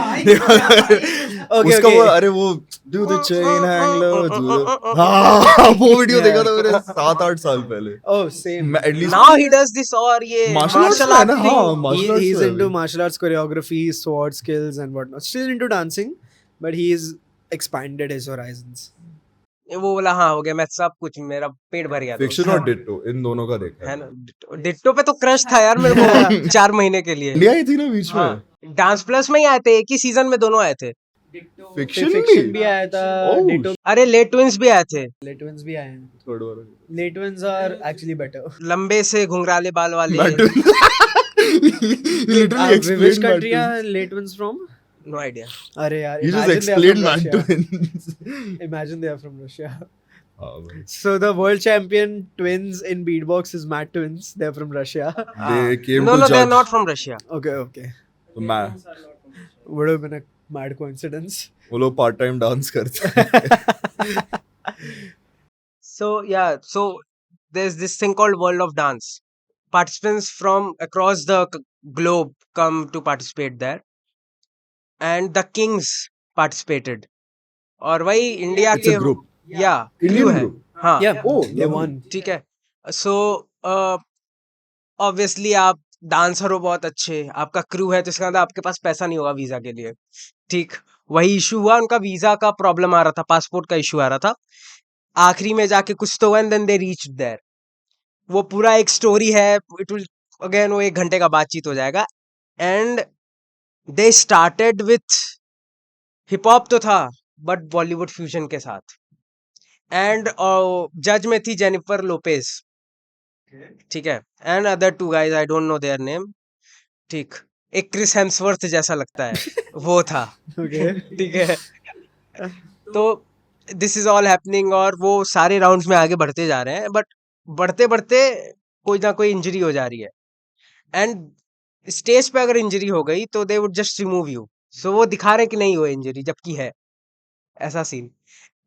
Okay, उसका वो, okay. अरे वो do the chain hang low do the, हाँ वो वीडियो देखा था मैंने 7-8 साल पहले। Oh, same. मैं at least now he does this, और ये Martial arts मार्शल में है आर्ट ना, हाँ, थिंग। martial arts He's में है into अभी। martial arts choreography, sword skills, and whatnot. Still into dancing, but he's expanded his horizons. वो बोला हाँ हो गया, मैं सब कुछ, मेरा पेट भर गया फिक्शन दोस्त। और डिट्टो इन दोनों का देखा है है। ना, डिट्टो पे तो क्रश था यार मेरे को 4 महीने के लिए। इंडिया ही थी ना बीच में। हाँ, डांस प्लस में ही आए थे, एक ही सीजन में दोनों आए थे। फिक्शन Fiction भी आया था, Oh, Ditto अरे लेट ट्विंस भी आए थे, Late Twins भी आए हैं. थर्ड वाला Late Twins are actually better. लंबे से घुंघराले बाल वाले। Matun. He literally Which explained country Matun. are Late Twins from? No idea. अरे यार, He just imagine they are explained from Russia. Matun. Imagine they are from Russia. हाँ भाई। So the world champion twins in beatbox is Matt Twins. They're from Russia. They came no to no, they are judge. Not from Russia. Okay, okay. तो मैं Would have been a mad coincidence. वो लोग part time dance करते हैं। So yeah, so there's this thing called World of Dance. Participants from across the globe come to participate there, and the Kings participated. और वही India It's के a group. या Indian crew है। group. हाँ Yeah, Oh, they lovely. won. ठीक है। So obviously आप dancer हो बहुत अच्छे, आपका क्रू है, तो इसका मतलब आपके पास पैसा नहीं होगा वीजा के लिए। ठीक, वही इशू हुआ, उनका वीजा का प्रॉब्लम आ रहा था, पासपोर्ट का इशू आ रहा था। आखिरी में जाके कुछ तो हुआ, and then they reached there. वो पूरा एक स्टोरी है, इट विल अगेन, वो 1 घंटे का बातचीत हो जाएगा। And they started with hip hop तो था, बट बॉलीवुड फ्यूजन के साथ। एंड जज में थी जेनिफर लोपेज, ठीक है, and other 2 guys, I don't know their name. ठीक, एक क्रिस हेम्सवर्थ जैसा लगता है, वो था। Okay. ठीक है, तो दिस इज ऑल हैपनिंग, और वो सारे राउंड्स में आगे बढ़ते जा रहे हैं, बट बढ़ते बढ़ते कोई ना कोई इंजरी हो जा रही है। एंड स्टेज पे अगर इंजरी हो गई तो they would just remove you. So वो दिखा रहे कि नहीं हुआ इंजरी, जबकि है ऐसा scene.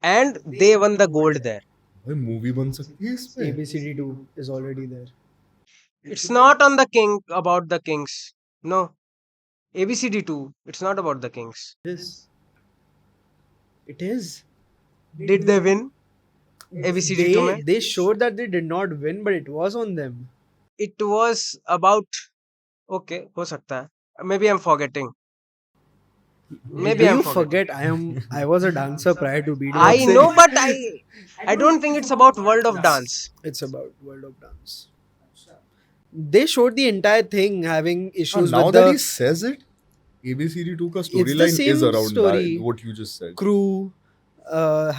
And they won the gold there. भाई मूवी बन सकती है इस पे। ABCD2 is already there. It's not on the king, about the kings, no. ABCD2, it's not about the kings. It is. It is. Did they win ABCD2 में? They showed that they did not win, but it was on them. It was about, okay, हो सकता है, maybe I am forgetting, may Do be I am you forget I was a dancer prior to I beatboxing. know, but I don't think it's about world of dance. It's about World of Dance. They showed the entire thing having issues Now with that the he says it, ABCD2 का the storyline is same around story. that, what you just said. crew,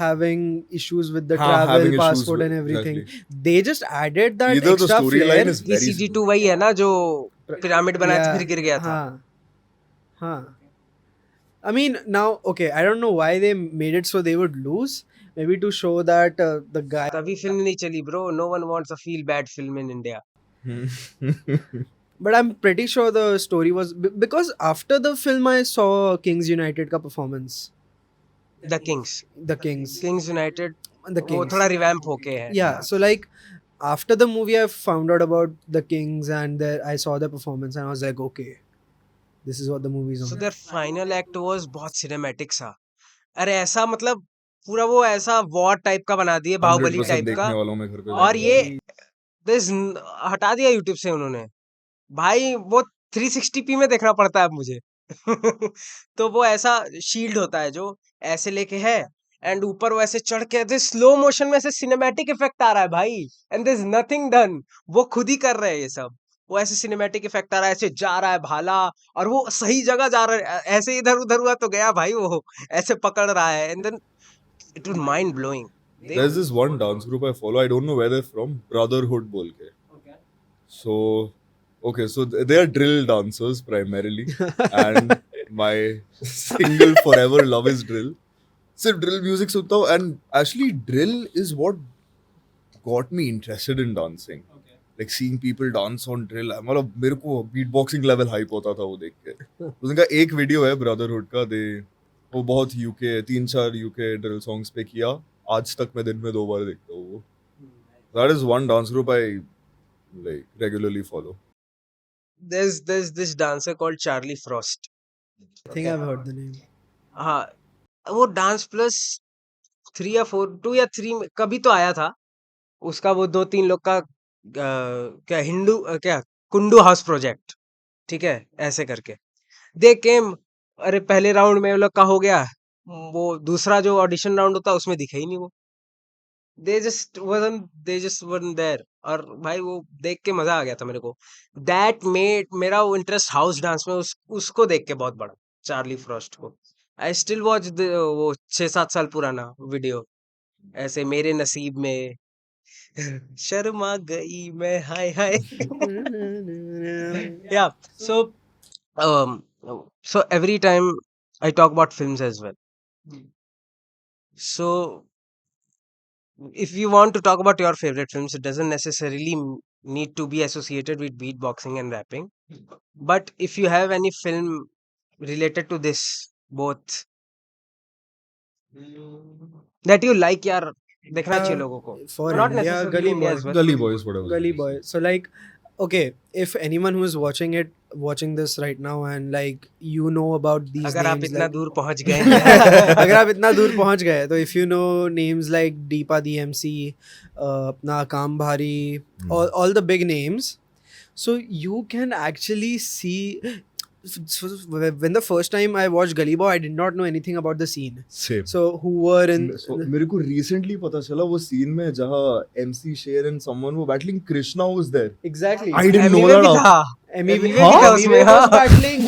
having issues with the हाँ, travel, having issues passport, with- and everything. exactly. They just added that Either the extra storyline flair. is very ABCD2 वही है ना जो pyramid बनाया था, Yeah, फिर गिर गया था। हाँ, हाँ. I mean, now, okay, I don't know why they made it so they would lose. Maybe to show that the guy. तभी फिल्म नहीं चली bro, no one wants a feel bad film in India. But I'm pretty sure the story was because after the film I saw Kings United का performance. The Kings, The Kings. Kings United The वो Kings. थोड़ा revamp होके है। Yeah, so like after the movie I found out about the Kings and I saw the performance and I was like, okay, this is what the movie is so on. There final act was बहुत cinematic सा। अरे ऐसा मतलब पूरा वो ऐसा war type का बना दिए, बाहुबली 100% टाइप का। देखने वालों में घर पे और जाके। ये दिस हटा दिया यूट्यूब से उन्होंने। भाई वो 360p में देखना पड़ता है अब मुझे। तो वो ऐसा शील्ड होता है जो ऐसे लेके है, एंड ऊपर वो ऐसे चढ़ के ऐसे स्लो मोशन में ऐसे सिनेमैटिक इफेक्ट आ रहा है भाई, and there is nothing done. वो खुद ही कर रहे हैं ये सब। वो ऐसे सिनेमैटिक इफेक्ट आ रहा है, ऐसे जा रहा है भाला, और वो सही जगह जा रहा है, ऐसे इधर उधर हुआ तो गया भाई, वो ऐसे पकड़ रहा है, and then it was mind blowing. There's this one dance group I follow. I don't know where they're from. Brotherhood बोल के. So, okay, so they are drill dancers primarily, and my single forever love is drill. सिर्फ drill music सुनता हूँ, and actually drill is what got me interested in dancing. Like seeing people dance on drill. मतलब मेरे को beatboxing level hype होता था वो देख के. उनका एक वीडियो है Brotherhood का, वो बहुत UK 3-4 UK drill songs पे किया. आज तक मैं दिन में 2 बार देखता हूँ वो. That is one dance group I like regularly follow. There's this dancer called Charlie Frost. I think I've heard the name. हाँ, वो डांस प्लस 3 या 4 2 या 3 में कभी तो आया था। उसका वो 2-3 लोग का क्या क्या कुंडू हाउस प्रोजेक्ट, ठीक है? ऐसे करके। दे केम, अरे पहले राउंड में वो लोग का हो गया। वो दूसरा जो ऑडिशन राउंड होता है उसमें दिखे ही नहीं वो। They just weren't there. और भाई वो देख के मजा आ गया था मेरे को। दैट मेड मेरा वो इंटरेस्ट हाउस डांस में उसको देख के बहुत बढ़ा, चार्ली फ्रॉस्ट को। आई स्टिल वॉच वो 6-7 साल पुराना वीडियो, ऐसे मेरे नसीब में शर्मा गई मैं, हाय हाय। Yeah, so um so every time I talk about films as well. So if you want to talk about your favorite films, it doesn't necessarily need to be associated with beatboxing and rapping. But if you have any film related to this, both that you like, यार देखना चाहिए लोगों को. For Not India, necessarily Gully India Boy. as well. Gully Boys, whatever. Gully Boy. So like, okay, if anyone who is watching this right now and like you know about these अगर आप names, इतना like, दूर पहुंच गए हैं, अगर आप इतना दूर पहुंच गए तो if you know names like Deepa DMC, अपना काम भारी, all the big names, so you can actually see. So when the first time I watched Gully Boy, I did not know anything about the scene. Same. So who were in? So, मेरे को recently पता चला वो scene में जहाँ MC Sher and someone were battling, Krishna was there. Exactly. I didn't know Emiway भी that. था. Emmy Emiway भी था उसमें, was हाँ. battling.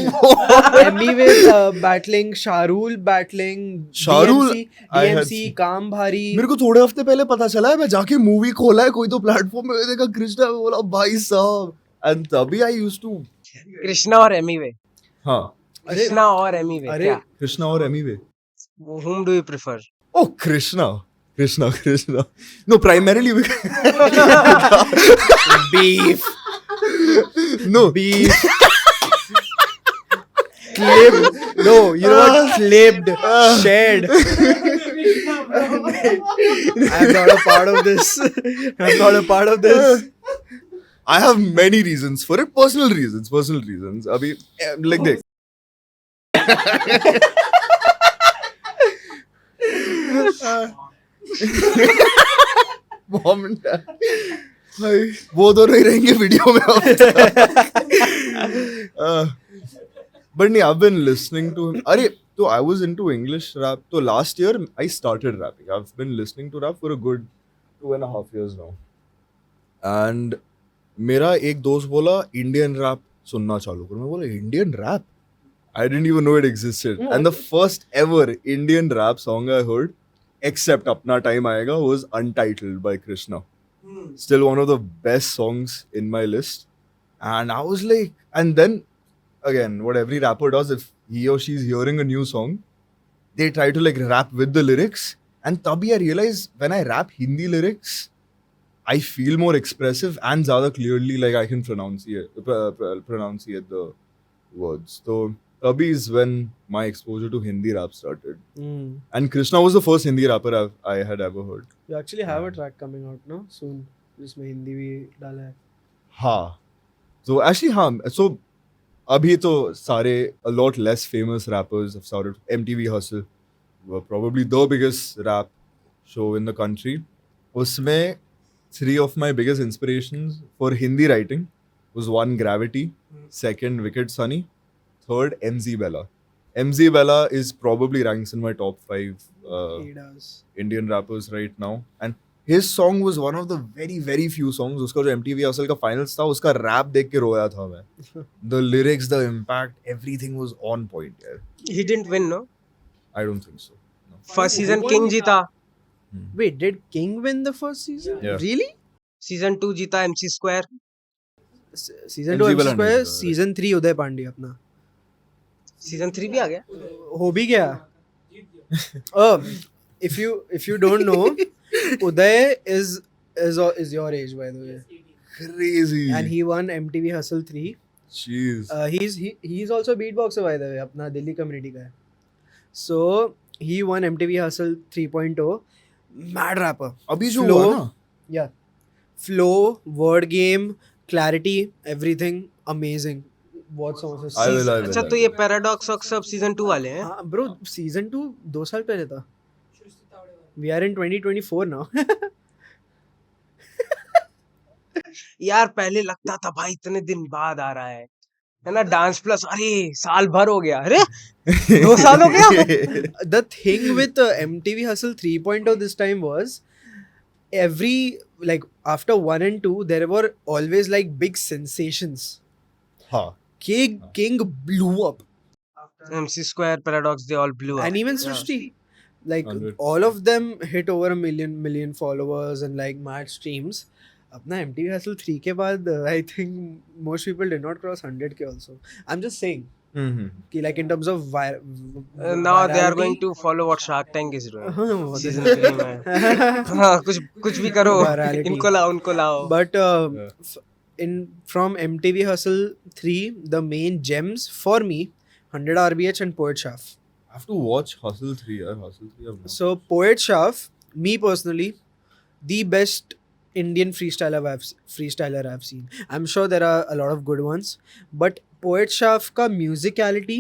Emmy was battling. Shahrul battling. Shahrul, I had DMC, seen. काम भारी. मेरे को थोड़े हफ्ते पहले पता चला है, मैं जाके मूवी खोला है कोई तो प्लेटफॉर्म में, मैंने देखा कृष्णा, मैं बोला भाई साहब, एंड तभी आई यूज्ड टू, कृष्णा और एमिवे. हाँ, कृष्णा और एमिवे, अरे, क्या? कृष्णा और Emiway. Whom do you prefer? Oh, Krishna. No, primarily Beef. no. Beef. Clipped. No, you know what? Clipped. Shared. I'm not a part of this. I have many reasons for it. Personal reasons. Abhi, like देख. Mom and dad. भाई वो दोनों ही रहेंगे video में अब. But नहीं, I've been listening to him. अरे तो I was into English rap. तो last year I started rapping. I've been listening to rap for a good 2.5 years now. And मेरा एक दोस्त बोला इंडियन रैप सुनना चालू करो. मैं बोला Indian rap? I didn't even know it existed. And the first ever Indian rap song I heard, except Apna Time Aayega, was Untitled by Krishna. Still one of the best songs in my list. And I was like, and then again, what every rapper does, if he or she is hearing a new song, they try to like rap with the lyrics. And tabhi I realized when I rap Hindi lyrics, I feel more expressive and zyada clearly, like I can pronunciate the words. So tabhi is when my exposure to Hindi rap started. And Krishna was the first Hindi rapper I had ever heard. You actually have a track coming out now soon. जिसमें हिंदी भी डाला है. हाँ. So actually हाँ. So अभी तो सारे a lot less famous rappers have started. MTV Hustle were probably the biggest rap show in the country. उसमें 3 of my biggest inspirations for Hindi writing was 1 Gravity, 2nd Wicked Sunny, 3rd MZ Bella. MZ Bella is probably ranks in my top 5 Indian rappers right now. And his song was one of the very, very few songs. उसका जो MTV Hustle का finals था, उसका rap देख के रोया था मैं. The lyrics, the impact, everything was on point. Yeah. He didn't win, no? I don't think so. No. First season King जीता. Wait, did King win the first season? Yeah. Really? Season 2 जीता MC Square. Season 2 MC MC Bala Square, नहीं था. season 3 उदय पांडे अपना. Season 3 भी आ गया. हो भी गया. If you don't know, Uday is your age, by the way. Crazy. And he won MTV Hustle 3. Jeez. He's also a beatboxer, by the way. अपना Delhi community का है. So he won MTV Hustle 3.0. Mad rapper. अभी जो Flow, हुआ ना. yeah. flow, word game, clarity, everything amazing. What songs is I will, I अच्छा will, I तो ये will. पैराडॉक्स ऑफ सब सीजन 2 वाले हैं. हाँ bro, season 2 2 साल पहले था. We are in 2024 now. यार पहले लगता था भाई इतने दिन बाद आ रहा है ना. डांस प्लस, अरे साल भर हो गया. अरे 2 साल हो गया. The thing with MTV Hustle 3.0 this time was every like after 1 and 2 there were always like big sensations. हाँ. King blew up. MC Square, Paradox, they all blew up. And even Yeah. Srishti, like 100%. all of them hit over a million followers and like mad streams. अपना MTV Hustle 3 के बाद I think most people did not cross 100K also. I'm just saying Mm-hmm. कि like in terms of Now they are going virality, to follow what Shark Tank is doing. हाँ, Season 3 में. हाँ, कुछ भी करो. Virality. इनको लाओ, उनको लाओ. But Yeah. from MTV Hustle 3, the main gems for me, 100 RBH and Poet Shaf. I have to watch Hustle 3. Yeah, Hustle 3. I've not. So Poet Shaf, me personally, the best Indian freestyler I've seen. I'm sure there are a lot of good ones, but Poet Shaf ka musicality,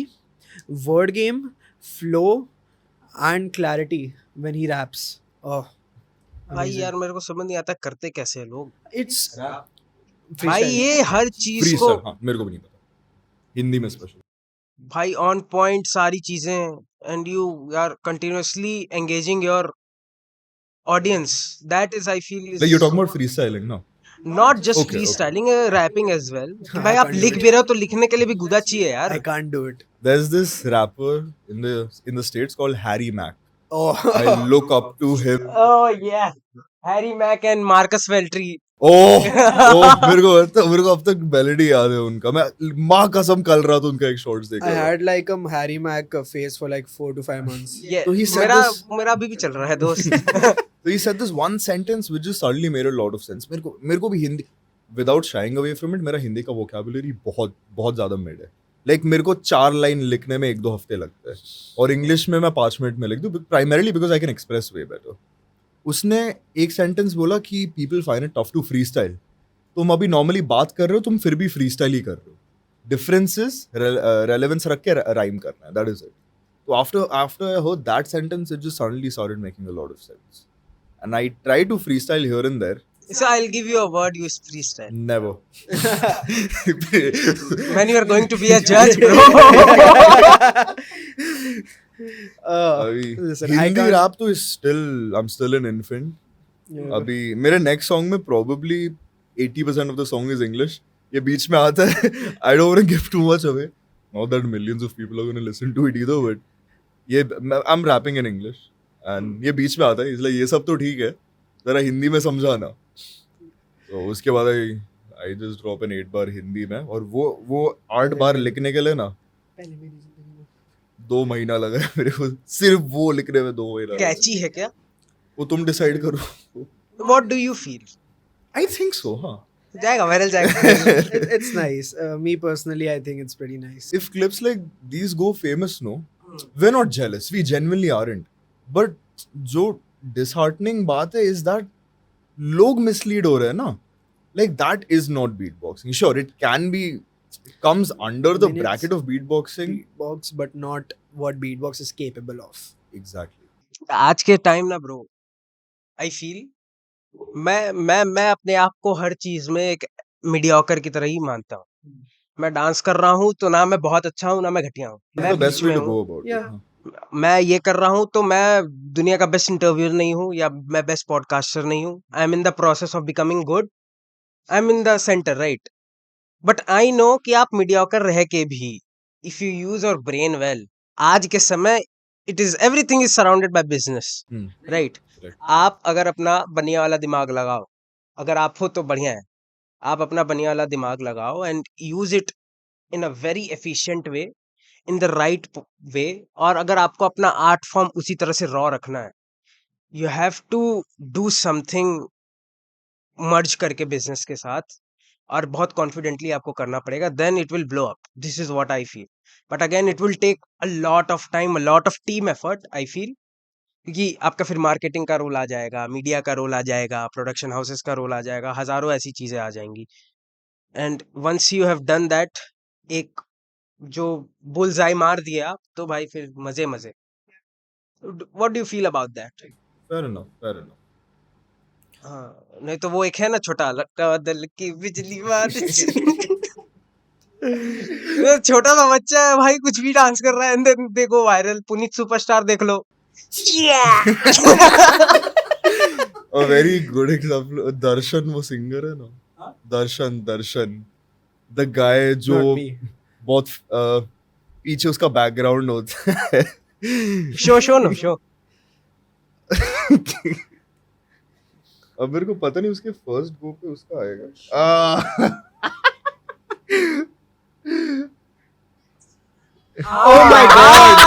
word game, flow, and clarity when he raps. Oh, भाई amazing. यार मेरे को समझ नहीं आता करते कैसे हैं लोग. It's भाई freestyle. ये हर चीज को Freestyle. हाँ, मेरे को भी नहीं पता. हिंदी में स्पेशल. भाई ऑन पॉइंट सारी चीजें. And you are continuously engaging your audience. That is I feel Like you're talking about freestyling, no? Not just Okay, free okay. Styling, rapping as well. कि हाँ, भाई I आप can't do लिख it. भी रहे हो तो लिखने के लिए भी गुदा चाहिए यार. I can't do it. There's this rapper in the States called Harry Mack. Oh, I look up to him. Oh yeah, Harry Mack and Marcus Veltri. मेरे को अब तक मेलोडी याद है उनका. मैं माँ कसम कल रात उनका एक शॉर्ट्स देख I रहा था. had like a Harry Mack face for like 4 to 5 months. Yeah, So he said मेरा this- मेरा अभी भी चल रहा है दोस्त. So he said this one sentence which just suddenly made a lot of sense. मेरे को भी Hindi, without shying away from it, मेरा हिंदी का vocabulary बहुत बहुत ज़्यादा मिड है. Like मेरे को 4 लाइन लिखने में 1-2 हफ्ते लगते हैं और इंग्लिश में मैं 5 मिनट में लिख दूँ, primarily because I can express way better. उसने एक सेंटेंस बोला कि people find it tough to freestyle. तुम अभी नॉर्मली बात कर रहे हो, तुम फिर भी freestyle ही कर रहे हो. Difference is relevance रख के राइम करना है. That is it. So after I heard that sentence, it just suddenly started making a lot of sense. And I try to freestyle here and there. So I'll give you a word, use freestyle. Never. When you are going to be a judge, bro. अभी Listen, I Hindi can't. Rap तो I'm still an infant. Yeah. अभी मेरे next song में probably 80% of the song is English. ये बीच में आता है. I don't want to give too much away. Not that millions of people are going to listen to it either, but ये I'm rapping in English. And ये बीच में आता है, इसलिए ये सब तो ठीक है, जरा हिंदी में समझाना. तो उसके बाद I just drop an 8 बार हिंदी में, और वो 8 बार लिखने के लिए ना 2 महीना लगा है मेरे को. सिर्फ वो लिखने में 2 महीना लगा. कैची है क्या? वो तुम डिसाइड करो. What do you feel? I think so, हाँ. जाएगा, वायरल जाएगा. It's nice. Me personally, I think it's pretty nice. If clips like these go famous, no, we're not jealous. We genuinely aren't. But जो disheartening बात है is that लोग mislead हो रहे हैं ना. Like that is not beatboxing. Sure, it can be, it comes under the I mean, it's bracket of beatboxing. Beatbox, but not what beatbox is capable of. Exactly. आज के time ना bro, I feel मैं अपने आप को हर चीज में एक मीडियोकर की तरह ही मानता हूँ. मैं डांस कर रहा हूँ तो ना मैं बहुत अच्छा हूँ ना मैं घटिया हूँ. That's मैं the best बीच way में to हूँ. go about it. Yeah. हाँ. मैं ये कर रहा हूँ तो मैं दुनिया का बेस्ट इंटरव्यूअर नहीं हूँ या मैं बेस्ट पॉडकास्टर नहीं हूँ. I M in the process of becoming good. I am in the centre, right? But I know कि आप मीडियोकर रह के भी, if you use your brain well, आज के समय it is everything is surrounded by business, Hmm. Right? Correct. आप अगर अपना बनिया वाला दिमाग लगाओ, अगर आप हो तो बढ़िया है. आप अपना बनिया वाला दिमाग लगाओ and use it in a very efficient way, in the right way. और अगर आपको अपना आर्ट फॉर्म उसी तरह से रॉ रखना है, you have to do something merge करके बिजनेस के साथ, और बहुत कॉन्फिडेंटली आपको करना पड़ेगा. Then it will blow up. This is what I feel. But again it will take a lot of time, a lot of team effort, I feel. क्योंकि आपका फिर मार्केटिंग का रोल आ जाएगा, मीडिया का रोल आ जाएगा, प्रोडक्शन हाउसेस का रोल आ जाएगा, हज़ारों ऐसी चीज़ें आ जाएँगी। And once you have done that, एक जो बुल्सआई मार दिए आप, तो भाई फिर मज़े-मज़े। What do you feel about that? Fair enough, fair enough. हाँ, नहीं तो वो एक है ना छोटा लटका दिल की बिजली बारिश। वो छोटा सा बच्चा है भाई, कुछ भी डांस कर रहा है and then they go viral. Puneeth superstar देख लो। A very good example. Darshan वो singer है ना? दर्शन the guy जो Not me. बहुत पीछे उसका बैकग्राउंड होता है. Show no show. अब मेरे को पता नहीं उसके फर्स्ट गो पे उसका आएगा. Oh my god.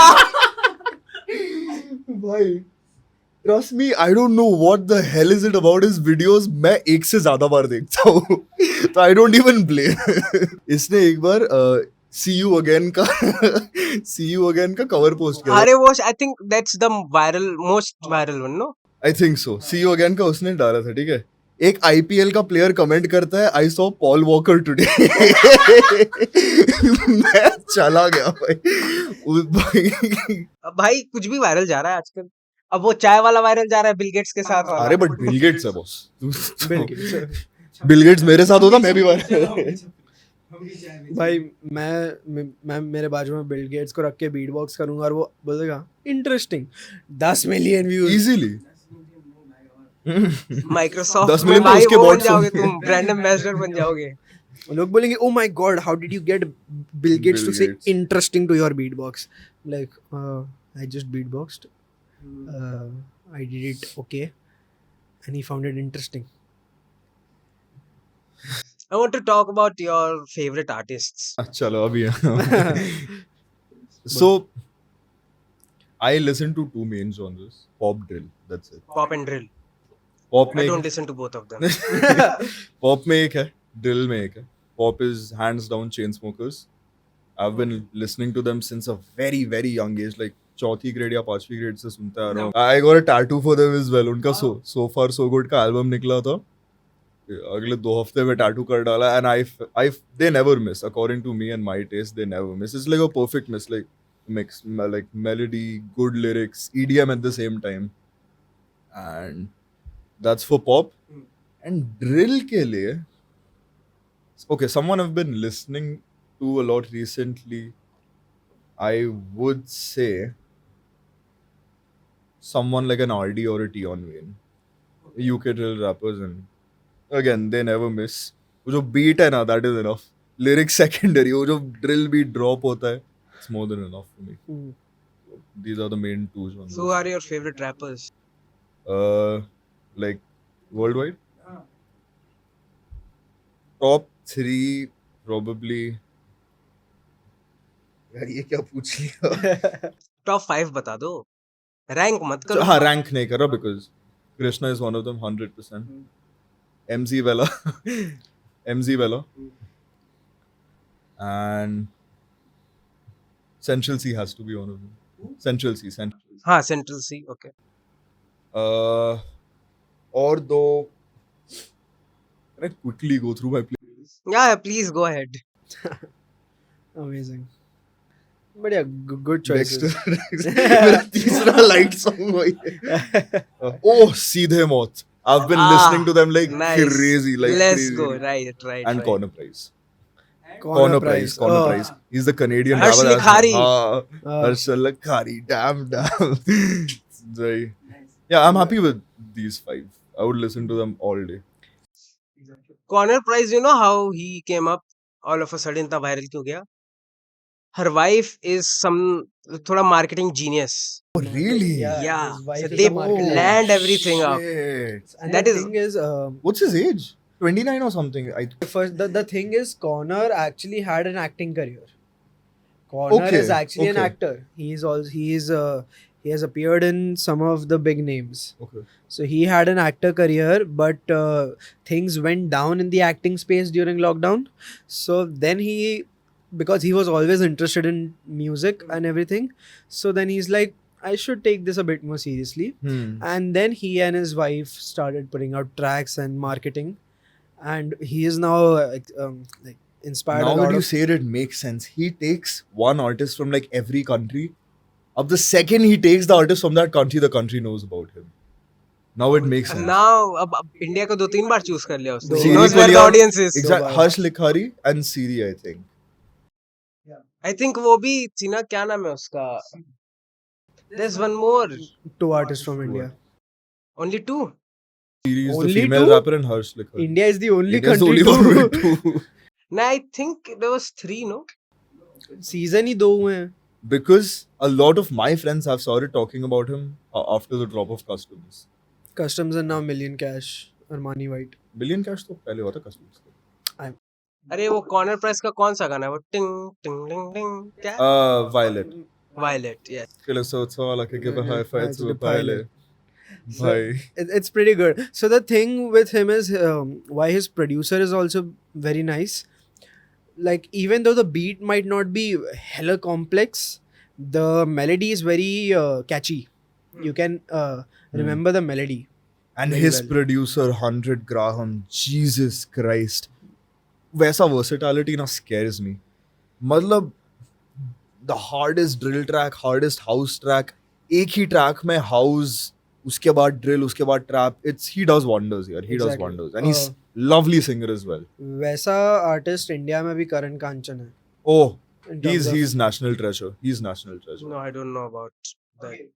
भाई trust me I don't know what the hell is it about his videos. मैं एक से ज्यादा बार देखता हूँ. तो आई डोंट इवन ब्लेम. इसने एक बार सी यू अगेन का कवर पोस्ट किया. अरे वो I think that's the viral most viral one no. I think so. See you again का उसने डाला था. ठीक है, एक आईपीएल का प्लेयर कमेंट करता है I saw Paul walker today. मैं चला गया भाई. अब भाई कुछ भी वायरल जा रहा है आजकल। अब वो चाय वाला वायरल जा रहा है बिल गेट्स के साथ वाला। अरे बट बिल गेट्स है बॉस. बिल्कुल. बिल गेट्स मेरे साथ होता मैं भी भाई मैं मेरे बाजू में बिल गेट्स को रख के बीटबॉक्स करूंगा और वो बोलेगा interesting 10 million views easily. Microsoft 10 में मिलियन भाई उसके वो बन bots जाओगे, होंगे. तुम ब्रांड एम्बेसडर बन जाओगे। लोग बोलेंगे oh my god how did you get bill gates Bill to say Gates. Interesting to your beatbox. Like I just beatboxed, I did it okay and he found it interesting. I want to talk about your favorite artists. चलो अभी. So I listen to two main genres, pop drill, that's it. Pop and drill. Pop I में don't listen to both of them. pop में एक है, drill में एक है. Pop is hands down Chainsmokers. I've been listening to them since a very very young age, like चौथी grade या पांचवी ग्रेड से सुनता आ रहा हूँ. I got a tattoo for them as well. उनका so far so good का album निकला था. अगले 2 हफ्ते में टैटू कर डाला. And I they never miss according to me and my taste. They never miss. It's like a perfect miss, like mix, like melody, good lyrics, EDM at the same time. And that's for pop. And drill के लिए okay, someone I've been listening to a lot recently, I would say someone like an RD or a Tion Wayne. UK drill rappers, and again they never miss. वो जो beat है ना, that is enough. Lyrics secondary. वो जो drill beat drop होता है, it's more than enough for me. These are the main two genres. Who are your favorite rappers? Like worldwide? Top 3 probably. यार ये क्या पूछ लिया? Top 5 बता दो, रैंक मत करो। हाँ, rank नहीं कर रहा because Krishna is one of them 100%. MZ Bala. MZ Bala. And Central C has to be one of them. Central C. हाँ सेंट्रल सी ओके। और दो. Can I quickly go through my playlist? Yeah, please go ahead. Amazing. बढ़िया, good choices. मेरा तीसरा light song वही है. Oh, सीधे मौत. I've been listening to them like nice. crazy, like Let's crazy. go. Right. And right. Corner Price. Corner Price. He's the Canadian Harsh rapper. Likhari. Harsh Likhari. Damn. Right. Yeah, I'm happy with these 5. I would listen to them all day. Corner Price, you know how he came up all of a sudden, इतना viral क्यों गया? Her wife is some थोड़ा marketing genius. Oh, really? Yeah. his wife So is they a marketer. planned everything up. Shit. And That the is- thing is, What's his age? 29 or something. first the thing is, Connor actually had an acting career. Connor Okay, is actually an okay. actor. He has appeared in some of the big names. Okay. So he had an actor career, but things went down in the acting space during lockdown. So then because he was always interested in music and everything, so then he's like, I should take this a bit more seriously. And then he and his wife started putting out tracks and marketing, and he is now like inspired Now a that lot you of. say it, it makes sense. He takes one artist from like every country. Of the second he takes the artist from that country, the country knows about him. Now it makes sense. Now अब India को 2-3 बार choose कर लिया उसने. दो He bar. knows को where the लिया, audience is. Exact. Bar. Harsh Likhari and Siri, I think. I think वो भी थी ना, क्या नाम है उसका? There's one more. 2 artists from India. Only 2. Siri is the Only female 2? rapper and Harsh Likhari. India is the only India's the country only one to with 2. No, I think there was 3, no? season ही 2 हुए हैं. Because a lot of my friends have started talking about him after the drop of Customs. Customs and now Million Cash, Armani White. Billion Cash तो पहले हुआ था Customs. अरे वो corner press का कौन सा गाना है वो? टिंग टिंग टिंग टिंग क्या? Violet. Violet, yes. Philosopher वाला के give a high five to a pilot. Bhai. It's pretty good. So the thing with him is why his producer is also very nice. Like even though the beat might not be hella complex, the melody is very catchy. You can remember the melody. And Very his well. producer 100 Graham, Jesus Christ. वैसा versatility ना scares me. मतलब the hardest drill track, hardest house track, एक ही track में house, उसके बाद drill, उसके बाद trap. He does wonders here. He does Exactly. wonders, and he's lovely singer as well. वैसा artist India में भी करण कांचन है. Oh, in terms of- he's national treasure. He's national treasure. No, I don't know about that.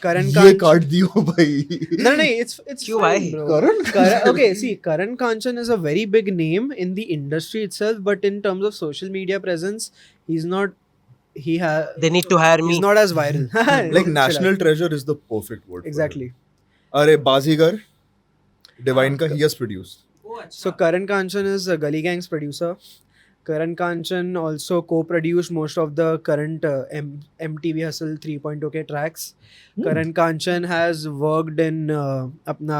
करण ये कांचन. काट दियो भाई. No, it's क्यों fine, भाई? bro. Okay, see, Karan Kanchan is a very big name in the industry itself, but in terms of social media presence, he's not. They need to hire He's me. not as viral. Like Chill national out. treasure is the perfect word. for Exactly. him. अरे बाजीगर, Divine का he has produced. So Karan Kanchan is a Gully Gang's producer. Karan Kanchan also co-produced most of the current MTV Hustle 3.0 के tracks. Karan Kanchan has worked in अपना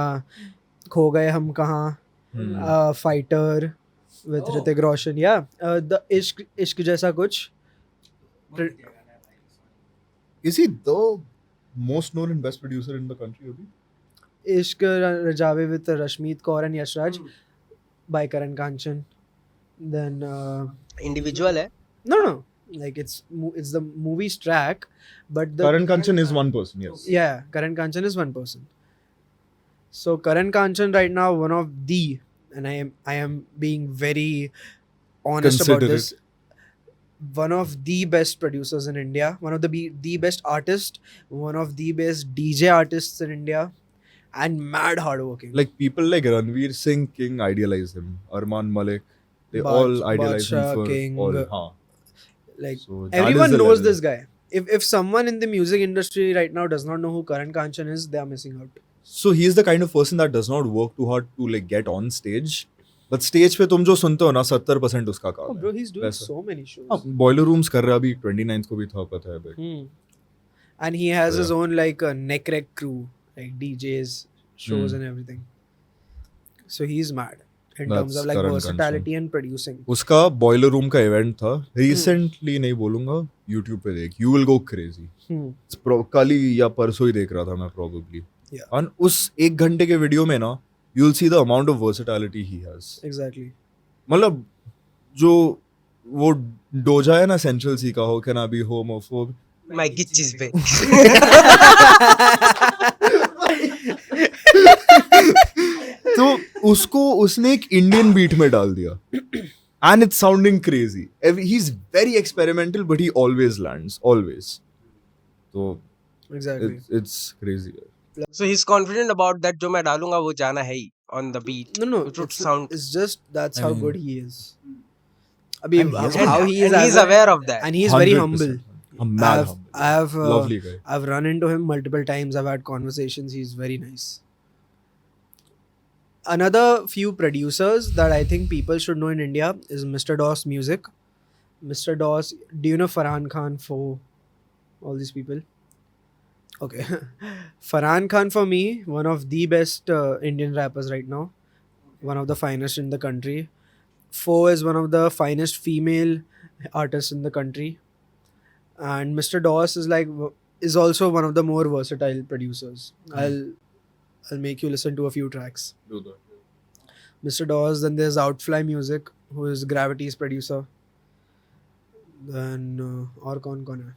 खो गए हम कहाँ, Fighter with Hrithik Roshan. Yeah, the इश्क जैसा कुछ. Is he the most known and best producer in the country? Abhi? Ishq Rajawe with Rashmeet Kaur and Yash Raj by Karan Kanchan. Then Individual है. no, like it's the movie's track, but the Karan Kanchan is one person, yes. yeah, Karan Kanchan is one person. So Karan Kanchan right now one of the, and I am being very honest about Considerate. this, one of the best producers in India, one of the best artists, one of the best DJ artists in India, and mad hardworking. Like people like Ranveer Singh King idealize him. Arman Malik, they all idealize him Badshah, for King. all. Haan. Like So that everyone is the knows level. this guy. If someone in the music industry right now does not know who Karan Kanchan is, they are missing out. So he is the kind of person that does not work too hard to like get on stage. But stage पे तुम जो सुनते हो ना 70% उसका काम Oh, है. bro, he's doing वैसा. so many shows. हाँ, Boiler Rooms कर रहा है अभी 29th को भी था पता है. But And he has Yeah. his own like neck wreck crew, like DJs, shows, and everything. So he's mad in terms That's of like Karan versatility and producing. उसका Boiler Room का event था. Recently नहीं बोलूँगा. YouTube पे देख. You will go crazy. कल ही या परसों ही देख रहा था मैं probably. Yeah. और उस 1 घंटे के वीडियो में ना you'll see the amount of versatility he has. Exactly. मतलब जो वो डोजा है ना सेंट्रल सी का हो can I be homophobe My gitch is big. तो उसको उसने एक इंडियन बीट में डाल दिया and it's sounding crazy he is very experimental but he always lands always तो Exactly. It's crazy So he's confident about that. जो मैं डालूंगा वो जाना है ही on the beat. No, Which would it's, sound. it's just that's I how mean- good he is. Abhi, And he has how been- he is and as he's a- aware of that. and he is very humble. I'm mad humble. I have Lovely guy. I've run into him multiple times. I've had conversations. He's very nice. Another few producers that I think people should know in India is Mr. Doss Music. Mr. Doss, do you know Farhan Khan for all these people? Okay. Farhan Khan for me, one of the best Indian rappers right now. One of the finest in the country. Fo is one of the finest female artists in the country. And Mr. Doss is like is also one of the more versatile producers. I'll make you listen to a few tracks. Do that. Mr. Dawes, then there's Outfly Music, who is Gravity's producer. Then और कौन है?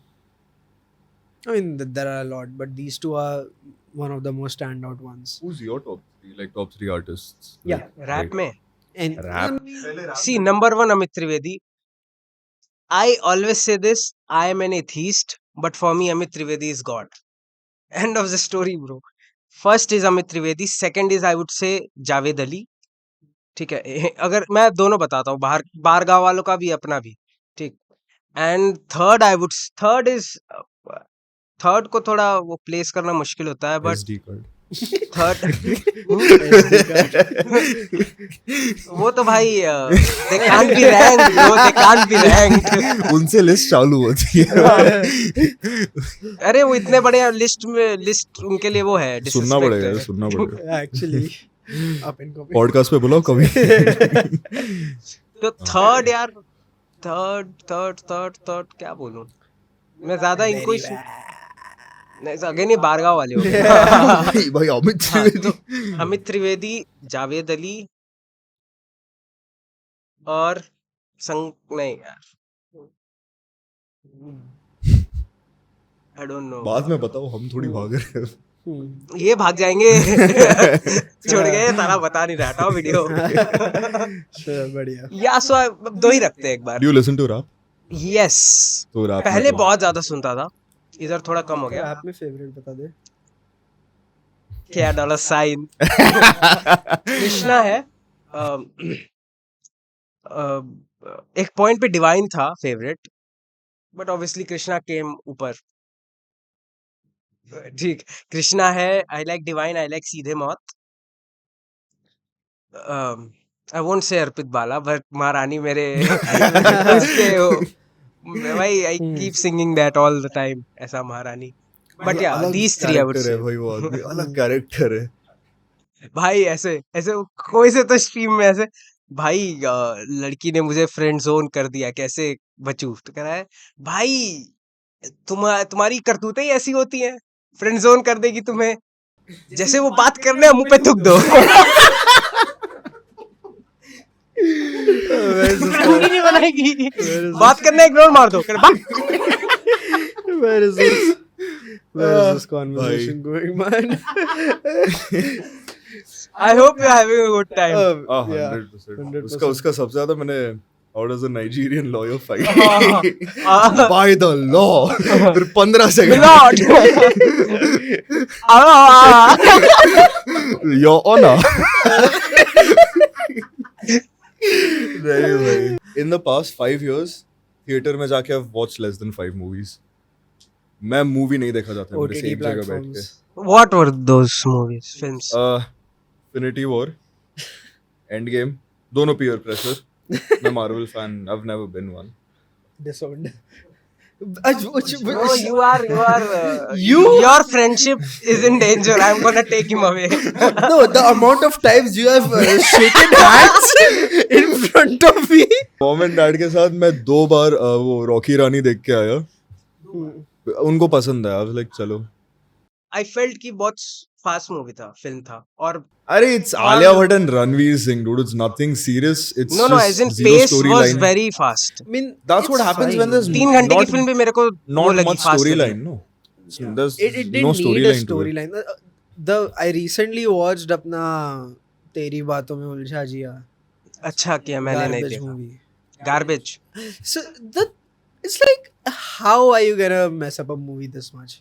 I mean, there are a lot, but these two are one of the most standout ones. Who's your top three? Like top three artists? Yeah. Like, rap में And Rap? see number 1 Amit Trivedi. I always say this, I am an atheist, but for me Amit Trivedi is God. End of the story, bro. First is Amit Trivedi, second is I would say Javed Ali. ठीक है, अगर मैं दोनों बताता हूँ, बाहर गाँव वालों का भी अपना भी, ठीक. एंड थर्ड इज थर्ड को थोड़ा वो प्लेस करना मुश्किल होता है, बट SD card. थर्ड वो तो भाई they can't be rank bro, they can't be rank. उनसे लिस्ट चालू होती है. अरे वो इतने बड़े लिस्ट उनके लिए वो है, सुनना disrespect पड़ेगा, है. सुनना पड़ेगा. actually, up and coming. Podcast पे बुलाओ कभी. तो थर्ड यार, थर्ड क्या बोलूं मैं, ज्यादा इनको ही अगेन ये बारगांव वाले हो गए. भाई अमित हाँ, त्रिवेदी. तो अमित त्रिवेदी, जावेद अली और नहीं यार, आई डोंट नो. बाद में बताओ, हम थोड़ी भाग रहे हैं. ये भाग जाएंगे. छोड़ गए, सारा बता नहीं रहा था वीडियो. Sure, बढ़िया. या सो दो ही रखते हैं एक बार. Do you listen to rap? Yes, तो rap में पहले तो- बहुत ज्यादा सुनता था, इधर थोड़ा कम हो गया. Rap में favorite बता दे. क्या $साइन कृष्णा है. एक पॉइंट पे डिवाइन था फेवरेट, बट ऑब्वियसली कृष्णा केम ऊपर. ठीक, कृष्णा है, I like divine, I like सीधे मौत. I won't say Arpit Bala, but महारानी मेरे उसके भाई I keep singing that all the time, ऐसा महारानी. बट या अलग these three I would character से. है भाई, वो आदमी अलग कैरेक्टर है. भाई ऐसे ऐसे कोई से तो स्ट्रीम में ऐसे, भाई लड़की ने मुझे फ्रेंड जोन कर दिया, कैसे बचूं, तो कह रहा है भाई तुम्हारी करतूतें ही ऐसी होती हैं, फ्रेंड जोन कर देगी तुम्हें, जैसे वो बात करने हैं, मुंह पे थूक दो. पूरी नहीं बनाएगी, बात करने इग्नोर मार दो. Where is this conversation going, man? I hope you are having a good time. Yeah. 100%. उसका सबसे ज्यादा मैंने, how does a Nigerian lawyer fight? हाँ. By the law. फिर 15 सेकंड. Lord. Your honor. नहीं भाई. In the past 5 years, theater में जाके I've watched less than 5 movies. मैं मूवी नहीं देखा जाता है मेरे से OTT एक जगह बैठ के. platforms. What were those movies, films? Infinity War, Endgame, दोनों peer pressure. मैं Marvel fan, I've never been one. Disowned. No, you are. Your friendship is in danger. I'm gonna take him away. No, the amount of times you have shaken hands in front of me. Mom and dad के साथ मैं 2 बार वो Rocky रानी देख के आया. उनको पसंद आया. I was like चलो. I felt कि बहुत फास्ट मूवी था, फिल्म था, और अरे it's Alia Bhatt and Ranveer Singh, dude. It's nothing serious. It's no, just as in zero pace was storyline. very fast. I mean, That's what it's happens fine. when there's 3 घंटे की not- film भी मेरे को वो not लगी much fast storyline. लगी. No, there's It didn't no need a storyline to it. storyline. I recently watched अपना तेरी बातों में उलझा जिया. अच्छा किया, मैंने नहीं Garbage देखा. movie. Garbage. So it's like, how are you gonna mess up a movie this much?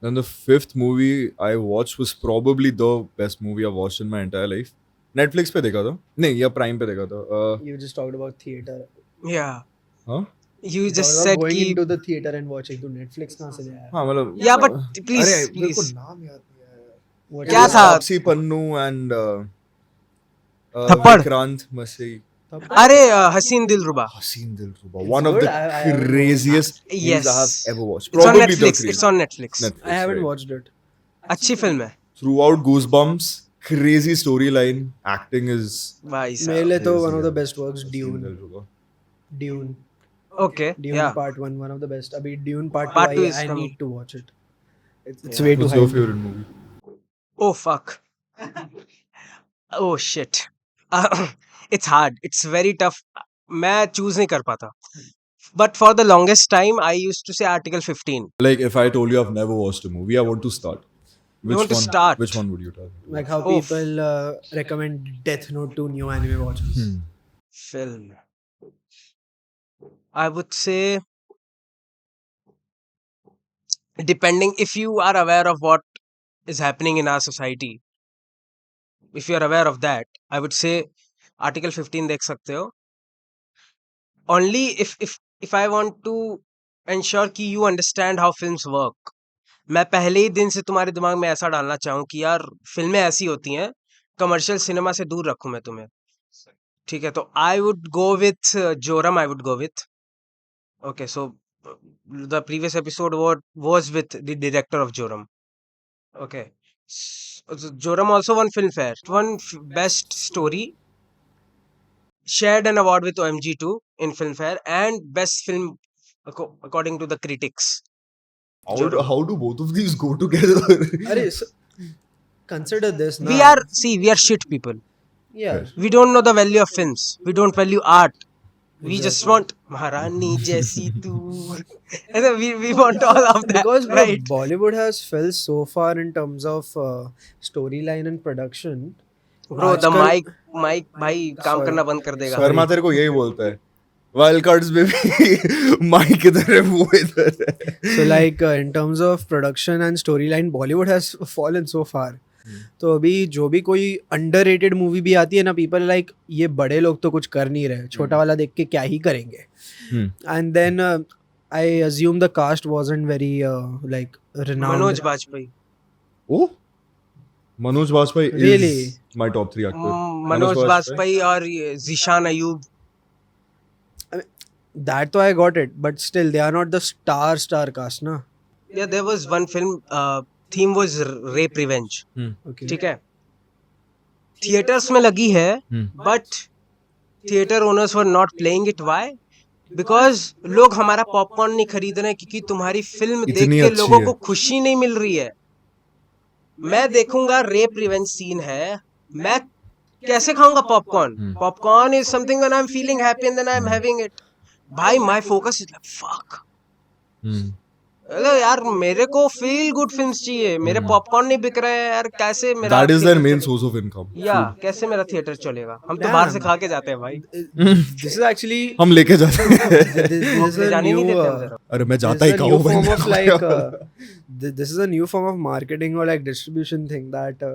Then the 5th movie I watched was probably the best movie I've watched in my entire life. Netflix पे देखा था. नहीं, या Prime पे देखा था. You just talked about theater. Yeah. हाँ? You Talked just about said going कि into the theater and watching to Netflix कहाँ से लाया? हाँ मतलब. Yeah, but please, अरे मेरे को please. नाम याद नहीं आया. What क्या is था? तापसी पन्नू and थप्पड़. विक्रांत मसी. it? अरे हसीन दिलरुबा. Hasiin Dilruba. One of good. the I haven't craziest movies Yes. I have ever watched. It's on Probably the Netflix. craziest. It's on Netflix. I haven't right. watched it. अच्छी film है Throughout Goosebumps, crazy storyline, acting is भाई मेरे लिए साहब. तो Crazy, one of the yeah. best works, Hasiin Dune. Dilruba. Dune. Okay, Dune yeah. Part 1, one of the best. Abhi Dune Part 2, Part 2 is I coming. need to watch it. It's Yeah. way too What's your hyped. favorite movie? Oh fuck. Oh shit. Uh, it's hard. It's very tough. मैं choose नहीं कर पाता. But for the longest time, I used to say Article 15. Like, if I told you I've never watched a movie, I want to start. You want to start? Which one would you tell me to Like watch? how Oh, people recommend Death Note to new anime watchers. film. I would say, depending if you are aware of what is happening in our society, if you are aware of that, I would say Article 15 देख सकते हो. Only if I want to ensure कि you understand how films work. मैं पहले ही दिन से तुम्हारे दिमाग में ऐसा डालना चाहूँ कि यार फिल्में ऐसी होती हैं, कमर्शियल सिनेमा से दूर रखूं मैं तुम्हें. ठीक है, तो I would go with Joram. I would go with. Okay, so the previous episode was with the director of Joram. Okay. So Joram also won Filmfare. Best story, shared an award with OMG2 in Filmfare, and best film according to the critics. Joram. How do both of these go together? Arey, consider this We now. are shit people. Yeah. Yes. We don't know the value of films. We don't value art. We just Exactly. want Maharani Jaisi tu. And then we want all of that, Because bro, right? Bollywood has fell so far in terms of storyline and production. Bro, the आजकल- mic भाई काम Sorry. करना बंद कर देगा. शर्मा तेरे को यही बोलता है. वाइल्ड कार्ड्स में भी माइक इधर है, वो इधर है. So like in terms of production and storyline, Bollywood has fallen so far. तो अभी जो भी कोई अंडररेटेड मूवी भी आती है ना, पीपल लाइक ये बड़े लोग तो कुछ कर नहीं रहे, छोटा वाला देख के क्या ही करेंगे. And then I assume the cast wasn't very like renowned. Manoj Bajpayee. Oh, Manoj Bajpayee Really? is my top 3 actor. Manoj Bajpayee और ये जीशान अयूब. That तो I got it, but still they are not the star cast ना. Yeah, there was one film, theme was rape revenge. Okay. ठीक है, theatres में लगी है, but theatre owners were not playing it. Why? Because लोग हमारा popcorn नहीं खरीद रहे हैं क्योंकि तुम्हारी फिल्म देख इतनी के अच्छी लोगों है. को खुशी नहीं मिल रही है. मैं देखूंगा रेप रिवेंज सीन है, मैं कैसे खाऊंगा popcorn? Popcorn is something when I am feeling happy and then I am having it. भाई my focus is like fuck. अरे यार मेरे को फील गुड फिल्म्स चाहिए, मेरे पॉपकॉर्न नहीं बिक रहे हैं यार, कैसे मेरा That is their theatre main चले- source of income. या कैसे मेरा थिएटर चलेगा? हम तो बाहर से Damn. खा के जाते हैं भाई. This is actually हम लेके जाते हैं. this is a जाने नहीं new देते अंदर. अरे मैं this जाता is ही a खाऊं new form बंदा. of like this is a new form of marketing or like distribution thing that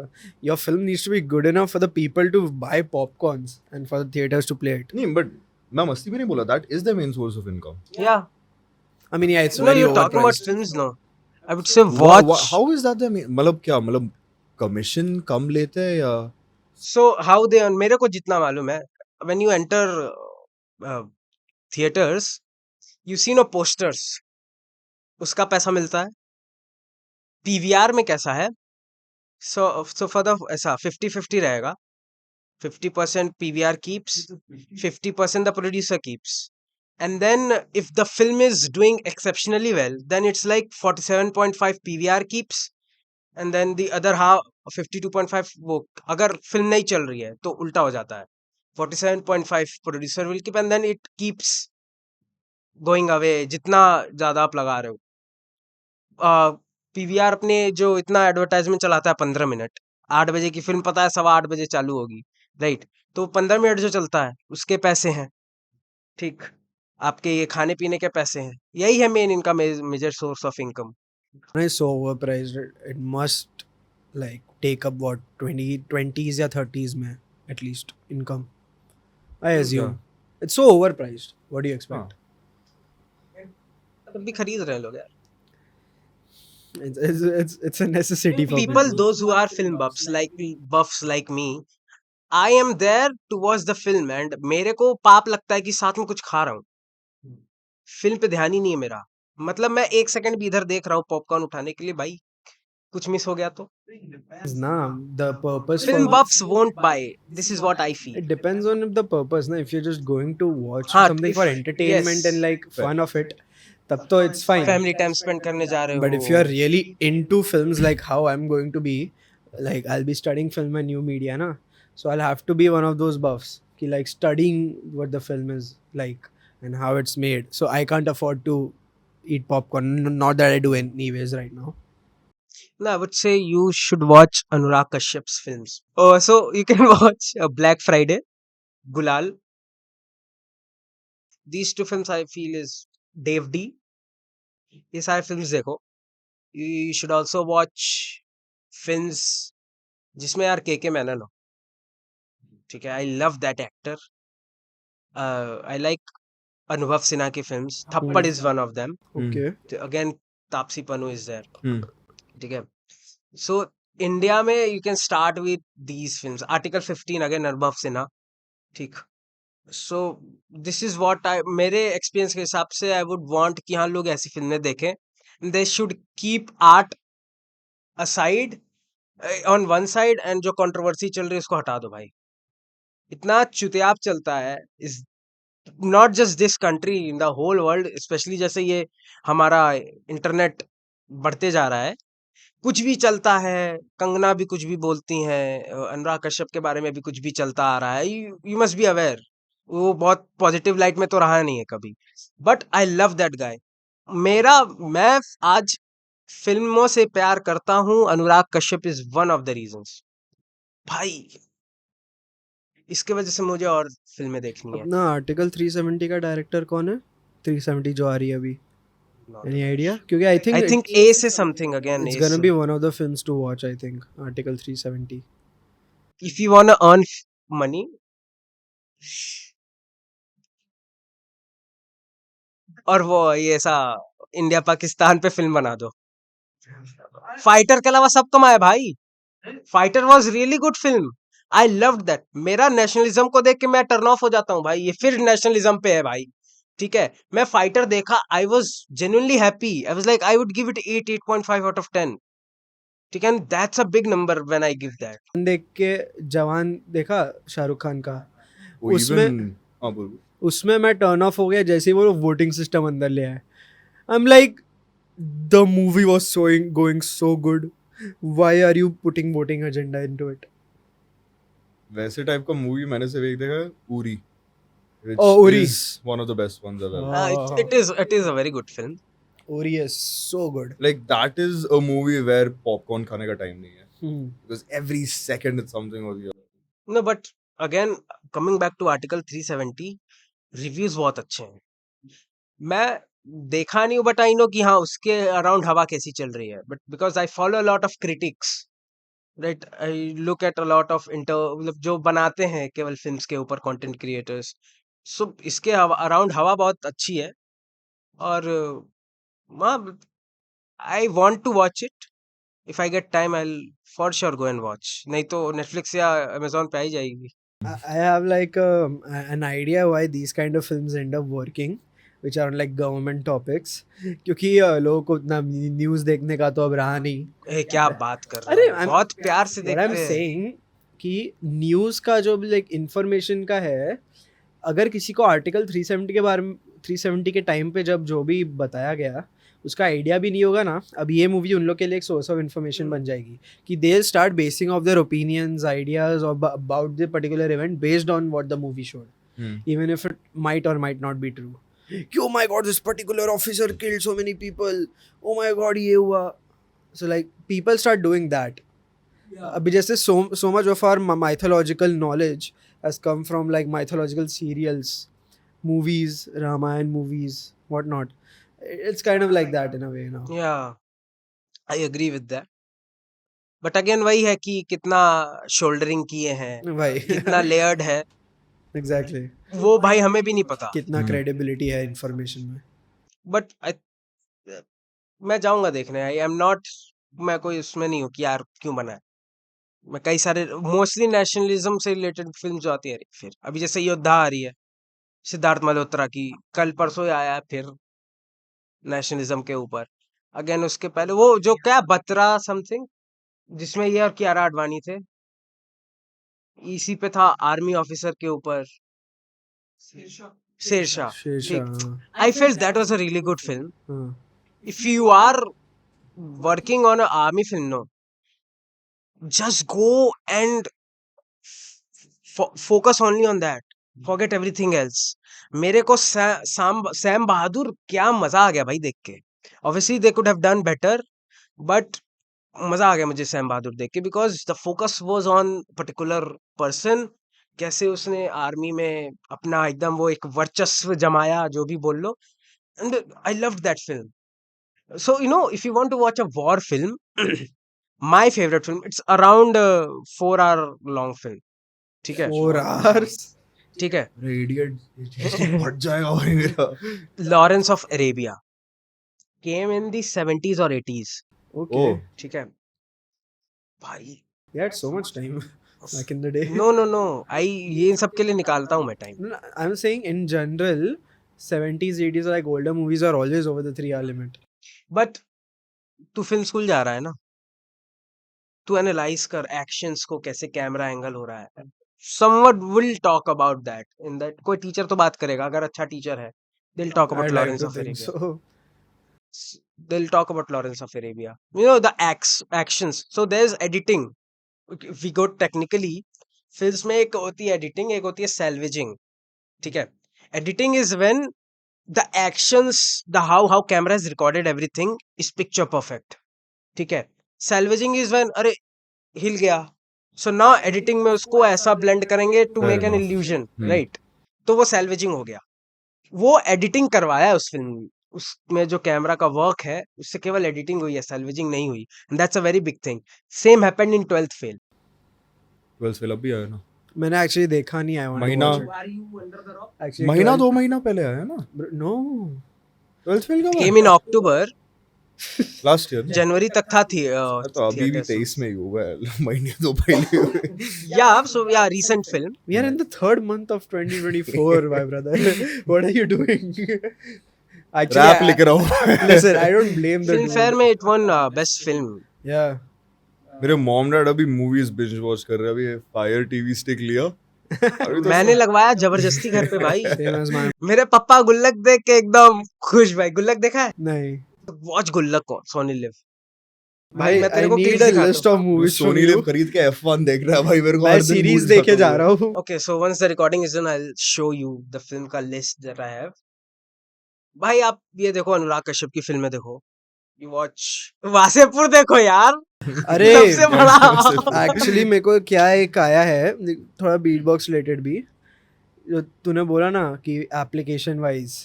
your film needs to be good enough for the people to buy popcorns and for the theaters to play it. नहीं, but मैं मस्ती में नहीं बोला. That is their main source of income. Yeah. I mean, yeah, it's No, very you're talking about overpriced. films now. I would say watch. How is that their main? मतलब क्या, मतलब commission कम लेते हैं या? So how they earn? मेरे को जितना मालूम है, when you enter theaters, you see no posters. उसका पैसा मिलता है. PVR में कैसा है? So for the ऐसा 50-50 रहेगा. 50% PVR keeps, 50% the producer keeps. And then if the film is doing exceptionally well, then it's like 47.5 PVR keeps, and then the other half 52.5 वो अगर फिल्म नहीं चल रही है तो उल्टा हो जाता है. 47.5 producer will keep, and then it keeps going away जितना ज़्यादा आप लगा रहे हो. PVR अपने जो इतना एडवर्टाइजमेंट चलाता है 15 मिनट, 8 बजे की फिल्म पता है 8:15 बजे चालू होगी, राइट? तो 15 मिनट जो चलता है उसके पैसे हैं, ठीक? आपके ये खाने पीने के पैसे हैं. यही है मेन इनका major source of income. It's so overpriced. It must like take up what 20s या 30s में at least income. I assume it's so overpriced. What do you expect? तब भी खरीद रहे हैं लोग यार. It's a necessity for People, those who are film buffs like me, I am there to watch the film and मेरे को पाप लगता है कि साथ में कुछ खा रहा हूँ. फिल्म पे ध्यान ही नहीं है मेरा. मतलब मैं 1 सेकंड भी इधर देख रहा हूँ पॉपकॉर्न उठाने के लिए. भाई कुछ मिस हो गया तो Nah, the purpose film for buffs won't buy it. This is what I feel. it depends on the purpose. Na, if you're just going to watch हाँ, something if for yes, entertainment and like Fair. fun of it, तब तो it's fine. family time spend करने जा रहे But हो. if you're really into films, like how I'm going to be, like I'll be studying film and new media, na, so I'll have to be one of those buffs, ki like studying what the film is like and how it's made. So I can't afford to eat popcorn. Not that I do anyways right now. No, I would say you should watch Anurag Kashyap's films. Oh, so you can watch Black Friday, Gulal. These two films I feel is Dave D. ये सारे films देखो. You should also watch films जिसमें यार के मैनन हो. ठीक है, I love that actor. I like अनुभव सिन्हा की films. थप्पड़ is one of them. Okay. Again, Taapsee Pannu is there. Hmm. ठीक है. So इंडिया में you can start with these films. Article 15 again अनुभव सिन्हा. ठीक. So this is what I मेरे experience के हिसाब से I would want कि हाँ लोग ऐसी फिल्में देखें. They should keep art aside on one side and जो controversy चल रही है उसको हटा दो भाई. इतना चुतियाप चलता है is not just this country in the whole world, especially जैसे ये हमारा इंटरनेट बढ़ते जा रहा है. कुछ भी चलता है, कंगना भी कुछ भी बोलती हैं, अनुराग कश्यप के बारे में भी कुछ भी चलता आ रहा है. You must be aware. वो बहुत पॉजिटिव लाइट में तो रहा नहीं है कभी. But I love that guy. मैं आज फिल्मों से प्यार करता हूँ. Anurag Kashyap is one of the reasons भाई. इसके वजह से मुझे और फिल्में देखनी है. अपना आर्टिकल 370 का डायरेक्टर कौन है? 370 जो आ रही है अभी. Any idea? क्योंकि I think आई थिंक ए से something again. it's gonna be one of the films to watch. I think Article 370. If you want to earn money, और वो ये ऐसा इंडिया पाकिस्तान पे फिल्म बना दो. फाइटर के अलावा सब कमाए भाई. Fighter was really good film. I loved that. मेरा नेशनलिज्म को देख के मैं टर्न ऑफ हो जाता हूँ भाई. ये फिर नेशनलिज्म पे है भाई. ठीक है, मैं फाइटर देखा. I was genuinely happy. I was like I would give it 8.5 out of 10. ठीक है, that's a big number when I give that. देख के जवान देखा शाहरुख खान का. वो उसमें even हाँ बोल. उसमें मैं टर्न ऑफ हो गया जैसे ही वो वोटिंग सिस्टम अंदर ले आए. I am like the movie was going so good. Why are you putting voting agenda into it? वैसे टाइप का मूवी मैंने सिर्फ एक देखा है, Uri. Which Oh, Uri. is one of the best ones ever. It is a very good film. Uri is so good. Like that is a movie where popcorn खाने का time नहीं है. Because every second it's something or the other. No, but again, coming back to Article 370, reviews बहुत अच्छे हैं. मैं देखा नहीं हूँ बट आई नो कि हाँ उसके अराउंड हवा कैसी चल रही है. But because I follow a lot of critics, right. I look at a lot of मतलब जो बनाते हैं केवल फिल्म्स के ऊपर कंटेंट क्रिएटर्स. सो इसके अराउंड हवा बहुत अच्छी है. और I want to watch it. If I get time I for sure go and watch. नहीं तो नेटफ्लिक्स या अमेजोन पे आई जाएगी. I have like an idea why these kind of films end up working, which are on like government topics. क्योंकि लोगों को उतना news देखने का तो अब रहा नहीं. क्या बात कर रहे अरे हैं, बहुत प्यार से what देखते I'm हैं. saying कि न्यूज़ का जो लाइक इंफॉर्मेशन का है, अगर किसी को आर्टिकल 370 के बारे में 370 के टाइम पे जब जो भी बताया गया उसका आइडिया भी नहीं होगा ना, अब ये मूवी उन लोग के लिए एक सोर्स ऑफ इन्फॉर्मेशन बन जाएगी कि they start basin of their opinions, ideas about the particular event based on what the movie showed, even if it might और माइट नॉट बी ट्रू. कि oh my god this particular officer killed so many people, oh my god ये हुआ. So like people start doing that. अभी जैसे so much of our mythological knowledge has come from like mythological serials, movies, Ramayan movies, whatnot. It's kind of like that in a way now. Yeah, I agree with that. But again वही है कि कितना soldering किए हैं, भाई कितना layered है, exactly. वो भाई हमें भी नहीं पता. कितना credibility है information में. बट मैं जाऊंगा देखने. आई एम नॉट, मैं कोई उसमें नहीं हूँ कि यार क्यों बना है. मैं कई सारे मोस्टली नेशनलिज्म से रिलेटेड फिल्म जो आती है, फिर अभी जैसे योद्धा आ रही है सिद्धार्थ मल्होत्रा की, कल परसों ही आया है फिर नेशनलिज्म के ऊपर. अगेन उसके पहले वो जो क्या बत्रा समथिंग, जिसमें ये और कियारा आडवाणी थे, इसी पे था आर्मी ऑफिसर के ऊपर, शेरशाह। ठीक, Shershaah. I felt that was a really good film. हाँ If you are working on an army film, no, just go and focus only on that. Forget everything else. मेरे को सैम बहादुर क्या मजा आ गया भाई देख के. Obviously they could have done better, but मजा आ गया मुझे सैम बहादुर देख के, because the focus was on particular person. कैसे उसने आर्मी में अपना एकदम वो एक वर्चस्व जमाया, जो भी बोल लो. And I loved that film. So, if you want to watch a war film, my favorite film, it's around 4 hour long film. ठीक है, 4 hours. ठीक है. इडियट, फट जाएगा भाई मेरा. Lawrence of Arabia came in the 70s or 80s. Okay. Oh. ठीक है भाई. You had so much time back in the day. No. ये इन सब के लिए निकालता हूँ मैं time. No, I'm saying in general, 70s, 80s like older movies are always over the 3 hour limit. But तू फिल्म स्कूल जा रहा है ना, तू एनालाइज कर एक्शंस को, कैसे कैमरा एंगल हो रहा है. Someone will talk about that in that. कोई टीचर तो बात करेगा, अगर अच्छा टीचर है. They'll talk about I'd like Lawrence to of think Arabia. so. They'll talk about Lawrence of Arabia. The actions. So there's editing. If we go technically, films में एक होती है एडिटिंग, एक होती है सैल्वेजिंग. ठीक है. Editing is when the actions, the how camera is recorded everything is picture perfect. ठीक है. सैल्वेजिंग इज व्हेन अरे हिल गया, सो नाउ एडिटिंग में उसको ऐसा ब्लेंड करेंगे to Fair make an enough. Illusion, right. तो वो सैल्वेजिंग हो गया. वो एडिटिंग करवाया है उस फिल्म में. उसमें जो कैमरा का वर्क है उससे केवल एडिटिंग हुई है, सैल्वेजिंग नहीं हुई. And that's a very big thing. Same happened in 12th fail. 12th fail अभी आया ना, मैंने actually देखा नहीं. I want to महीना, watch it. Actually, महीना 12 2 महीना पहले आया ना. No. 12th फेल कब केम इन अक्टूबर. Last year. जनवरी तक था थी. तो अभी भी 23 में ही हुआ है. महीने 2 पहले. या recent film. We are in the 3rd month of 2024, my brother. What are you doing? Actually, rap लिख रहा हूँ. listen, I don't blame the film dude. Fair में it won best film. Yeah. मेरे मॉम डैड अभी movies binge watch कर रहे हैं. अभी फायर टीवी स्टिक लिया. अभी तो मैंने लगवाया जबरदस्ती घर पे भाई. Same as my. मेरे पापा गुल्लक देख के एकदम खुश भाई. गुल्लक देखा है? नहीं. वॉच गुल्लक, सोनी लिव. भाई, मैं तेरे I को need clips a दिखाता list of movies from Sony LIV you. खरीद के F1 देख रहा है भाई. मेरे को मैं हर दिन सीरीज movies देखे खत्म जा हो रहा हूँ. Okay, so once the recording is done, I'll show you the film का list that I have. भाई आप ये देखो, अनुराग कश्यप की फिल्में देखो. You watch वासेपुर देखो यार. अरे सबसे बड़ा. एक्चुअली मेरे को क्या एक आया है, थोड़ा बीट बॉक्स रिलेटेड भी, जो तूने बोला ना कि एप्लीकेशन वाइज,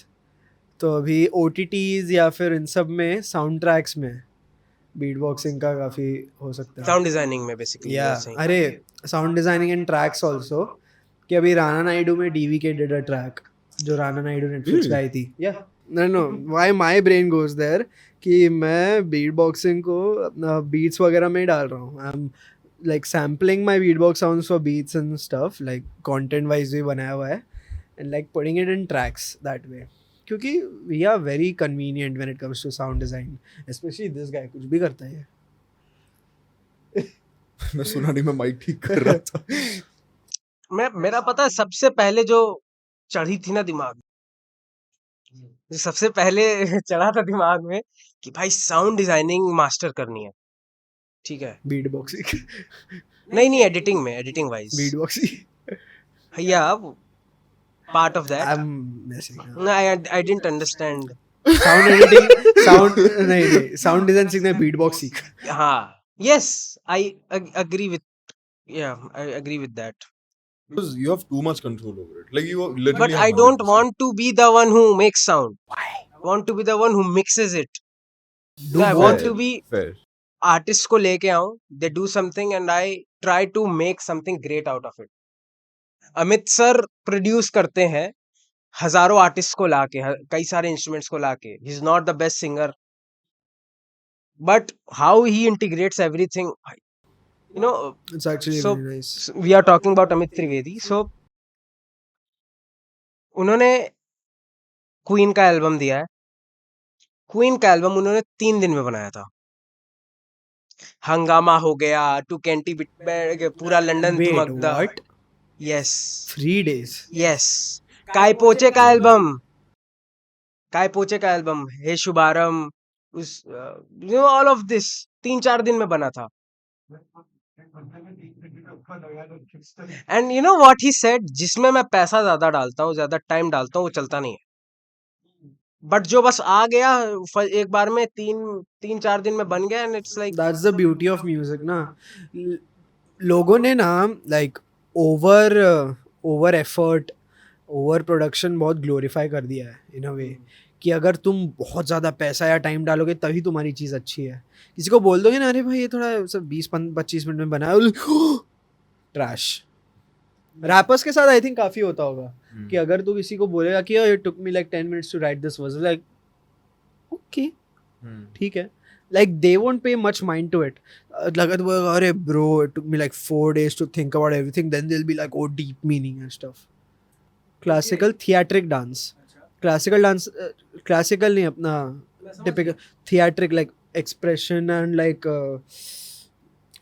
तो अभी OTTs या फिर इन सब में साउंड ट्रैक्स में बीट बॉक्सिंग का काफ़ी हो सकता है. साउंड डिजाइनिंग में बेसिकली. या अरे sound designing and tracks also, कि अभी राणा नायडू में DVK डिड अ ट्रैक, जो राणा नायडू नेटफ्लिक्स पे आई थी. या no why my brain goes there, कि मैं बीट बॉक्सिंग को बीट्स वगैरह में डाल रहा हूँ. I am like sampling my beatbox sounds for beats and stuff, like content wise भी बनाया हुआ है, and like putting it in tracks that way, क्योंकि we are very convenient when it comes to sound design, especially this guy कुछ भी करता है. मैं सुना नहीं, मैं माइक ठीक कर रहा था. मेरा पता है सबसे पहले जो चढ़ी थी ना दिमाग, जो सबसे पहले चढ़ा था दिमाग में कि भाई साउंड डिजाइनिंग मास्टर करनी है. ठीक है. Beatboxing. नहीं एडिटिंग में, एडिटिंग वाइज. Beatboxing. या part of I that. Am messing. I didn't understand. Sound editing, sound नहीं साउंड डिजाइन सीखना, बीट बॉक्स सीख. हाँ. Yes, I agree with. Yeah, I agree with that. Because you have too much control over it. Like you literally. But have I don't 100%. want to be the one who makes sound. Why? I want to be the one who mixes it. No, I want Fair, to be fair. artist को लेके आऊं. They do something and I try to make something great out of it. Amit sir produce करते हैं हजारों artist को लाके, कई सारे इंस्ट्रूमेंट्स को लाके. He is not the best singer, but how he integrates everything, It's actually so very nice. we are talking about Amit Trivedi. So उन्होंने क्वीन का एल्बम दिया है. क्वीन का एल्बम उन्होंने 3 दिन में बनाया था। हंगामा हो गया, टू कैंटी बिट, पूरा London Wait, थमकदा। what? Yes 3 days? Yes. काय पोचे का एल्बम, काय पोचे का एल्बम, हे शुभारम, उस you know all of this 3-4 दिन में बना था। And you know what he said, जिसमें मैं पैसा ज्यादा डालता हूँ, ज्यादा टाइम डालता हूँ, वो चलता नहीं है। बट जो बस आ गया एक बार में 3-4 दिन में बन गया, and it's like That's the beauty of music, ना. ल- लोगों ने ना like over effort, over production बहुत ग्लोरीफाई कर दिया है इन अ वे कि अगर तुम बहुत ज़्यादा पैसा या टाइम डालोगे तभी तुम्हारी चीज़ अच्छी है. किसी को बोल दोगे ना, अरे भाई ये थोड़ा सब 20-25 मिनट में बना है, ट्रैश. रैपर्स के साथ आई थिंक काफ़ी होता होगा कि अगर तू किसी को बोलेगा कि it took me like 10 minutes to write this verse, like okay ठीक है, like they won't pay much mind to it. Like अरे bro, it took me like 4 days to think about everything, then they'll be like, oh, deep meaning and stuff. Classical theatric dance. Classical dance, classical नहीं अपना typical theatric, like expression and like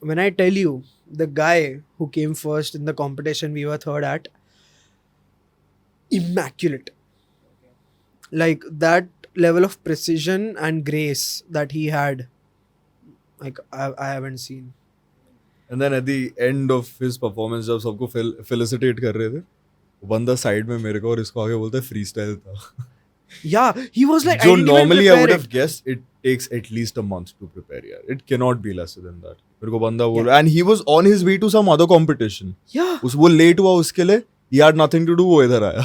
when I tell you the guy who came first in the competition we were third at, immaculate. Like that level of precision and grace that he had, like I haven't seen. And then at the end of his performance जब सबको felicitate कर रहे थे, वो बंदा side में मेरे को और इसको आगे बोलता है फ्री स्टाइल था. Yeah, he was like, जो I didn't even normally I prepare would it. have guessed it takes at least a month to prepare यार. It cannot be lesser than that. मेरे को बंदा बोल रहा, and he was on his way to some other competition. Yeah. वो late हुआ उसके लिए, he had nothing to do, वो इधर आया.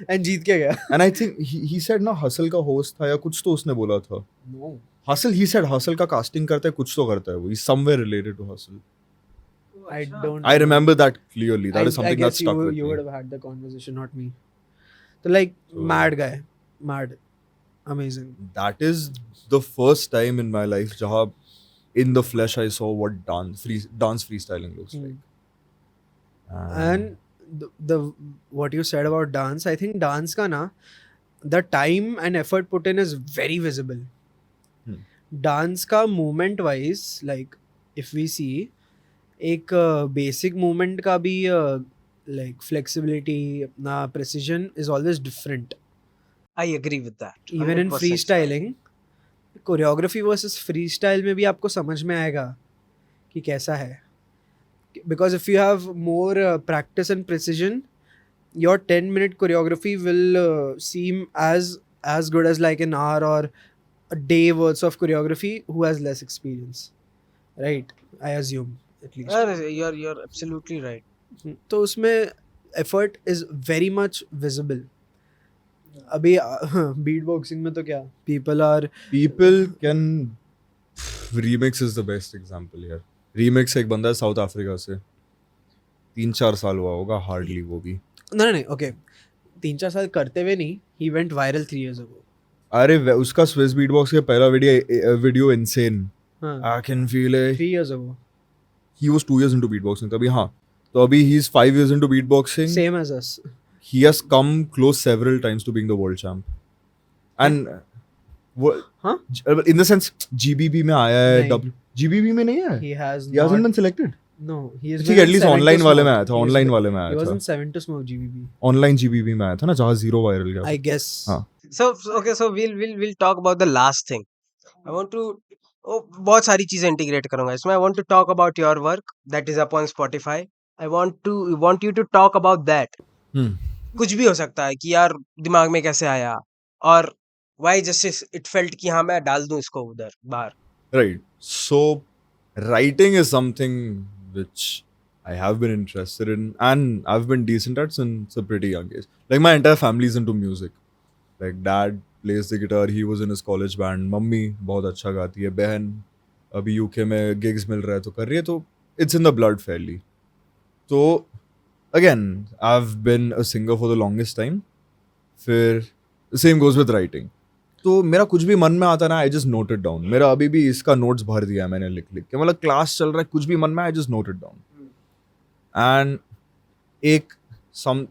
And जीत के गया. And I think he said ना हसल का होस्ट था या कुछ तो उसने बोला था. No. Hustle, he said hustle का कास्टिंग करता है, कुछ तो करता है वो. He's somewhere related to hustle. I don't I know. remember that clearly. That is I something that guess stuck with you me. would have had the conversation, not me. So like mad guy. Mad. Amazing. That is the first time in my life जहाँ in the flesh I saw what dance freestyling looks like. And the what you said about dance, I think dance ka na, the time and effort put in is very visible. Dance का movement wise, like if we see, एक basic movement का भी like flexibility, अपना precision is always different. I agree with that. Even in 100%. freestyling, choreography versus freestyle में भी आपको समझ में आएगा कि कैसा है. Because if you have more practice and precision, your 10-minute choreography will seem as good as like an hour or a day worth of choreography who has less experience, right? I assume at least. You're absolutely right. तो उसमें effort is very much visible. अभी beatboxing में तो क्या, People can remix is the best example here. Remix एक बंदा है south Africa से, 3-4 साल हुआ होगा हार्डली, वो भी. नहीं okay, 3-4 साल करते हुए नहीं, he went viral 3 years ago. अरे उसका स्विस बीटबॉक्स का पहला वीडियो insane. हाँ. I can feel it. 3 years ago. He was 2 years into beatboxing तभी. हाँ, तो अभी he's 5 years into beatboxing. Same as us. He has come close several times to being the world champ. And Huh? in the sense GBB में आया है, नहीं. GBB में नहीं है. He has He hasn't been selected. No, he is. ठीक है, at least online वाले में आया था. Online वाले में He आया was था. in 7 to Smoke GBB. Online GBB में आया था ना, जहाँ zero viral गया. I guess. हाँ. So okay, so we'll talk about the last thing. I want to बहुत सारी चीजें इंटीग्रेट करूंगा इसमें. I want to talk about your work that is up on Spotify. I want you to talk about that. कुछ भी हो सकता है कि यार दिमाग में कैसे आया, और why just it felt कि हाँ मैं डाल दूं इसको उधर बाहर. Right. So, writing is something which I have been interested in and I've been decent at since a pretty young age. Like my entire family is into music. Like dad plays the guitar, he was in his college band. Mummy बहुत अच्छा गाती है, बहन अभी UK में gigs मिल रहा है तो कर रही है, तो it's in the blood fairly. So again, I've been a singer for the longest time. फिर same goes with writing. तो मेरा कुछ भी मन में आता ना, I just note it down. मेरा अभी भी इसका नोट्स भर दिया है मैंने लिख के. मतलब क्लास चल रहा है, कुछ भी मन में, I just note it down. And एक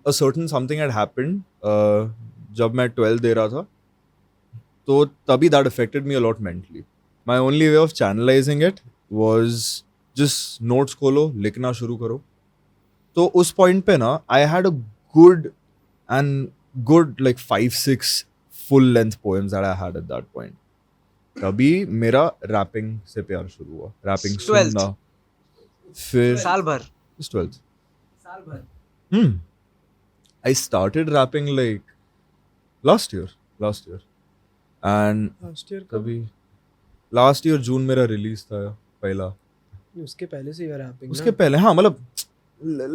a certain something had happened जब मैं 12th दे रहा था. तो तभी that affected me a lot mentally. My only way of channelizing it was just notes खोलो, लिखना शुरू करो. तो उस point पे ना I had a good like 5-6 full length poems that I had at that point. तभी मेरा रैपिंग से प्यार शुरू हुआ. रैपिंग 12th सुनना. फिर साल भर 12th. I started rapping like last year. And last year तभी लास्ट ईयर जून मेरा रिलीज था पहला. उसके पहले से यार रैपिंग उसके पहले हाँ मतलब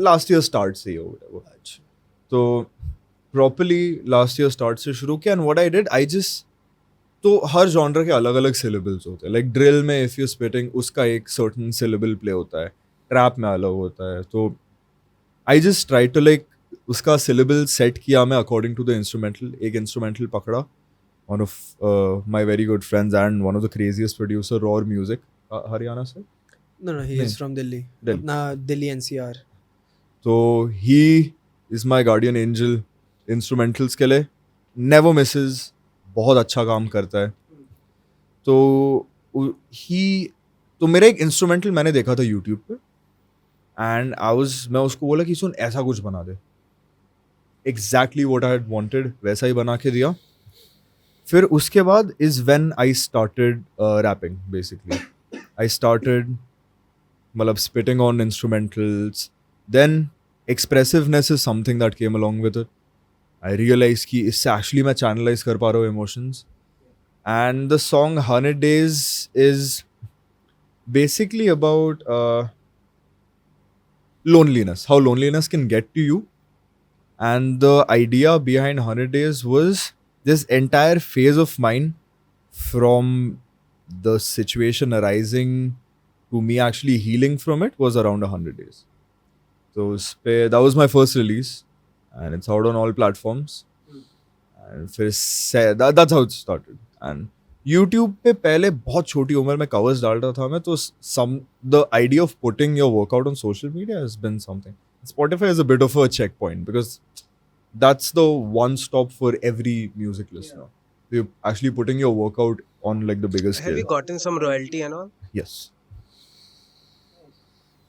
लास्ट ईयर स्टार्ट से ही हो वो. अच्छा तो प्रॉपर्ली लास्ट ईयर स्टार्ट से शुरू किया. And what I did I just तो हर जॉनर के अलग अलग सिलेबल्स होते हैं. लाइक ड्रिल में इफ यू स्पिटिंग उसका एक सर्टेन सिलेबल प्ले होता है. ट्रैप में अलग होता है. तो I just try to like उसका सिलेबल सेट किया मैं अकॉर्डिंग टू द इंस्ट्रूमेंटल. एक इंस्ट्रूमेंटल पकड़ा. One of my very good friends and one of the craziest producer, Raw Music, Haryana से. No, he is from Delhi. Delhi NCR. So he is my guardian angel instrumentals के लिए. Never misses. बहुत अच्छा काम करता है. तो तो मेरा एक इंस्ट्रूमेंटल मैंने देखा था YouTube पे. And मैं उसको बोला कि सुन ऐसा कुछ बना दे. Exactly what I had wanted वैसा ही बना के दिया. फिर उसके बाद is when I started rapping basically. I started मतलब spitting on instrumentals. Then expressiveness is something that came along with it. I realise कि इससे एक्चुअली मैं चैनलाइज कर पा रहा हूँ emotions. And the song 100 Days is basically about loneliness, how loneliness can get to you. And the idea behind 100 Days was this entire phase of mine from the situation arising to me actually healing from it was around 100 days. So that was my first release and it's out on all platforms. And that's how it started. And YouTube पे पहले बहुत छोटी उम्र में covers डाल रहा था मैं. तो the idea of putting your workout on social media has been something. Spotify is a bit of a checkpoint because that's the one stop for every music listener. You're actually putting your workout on like the biggest scale. Have you gotten some royalty and all? Yes.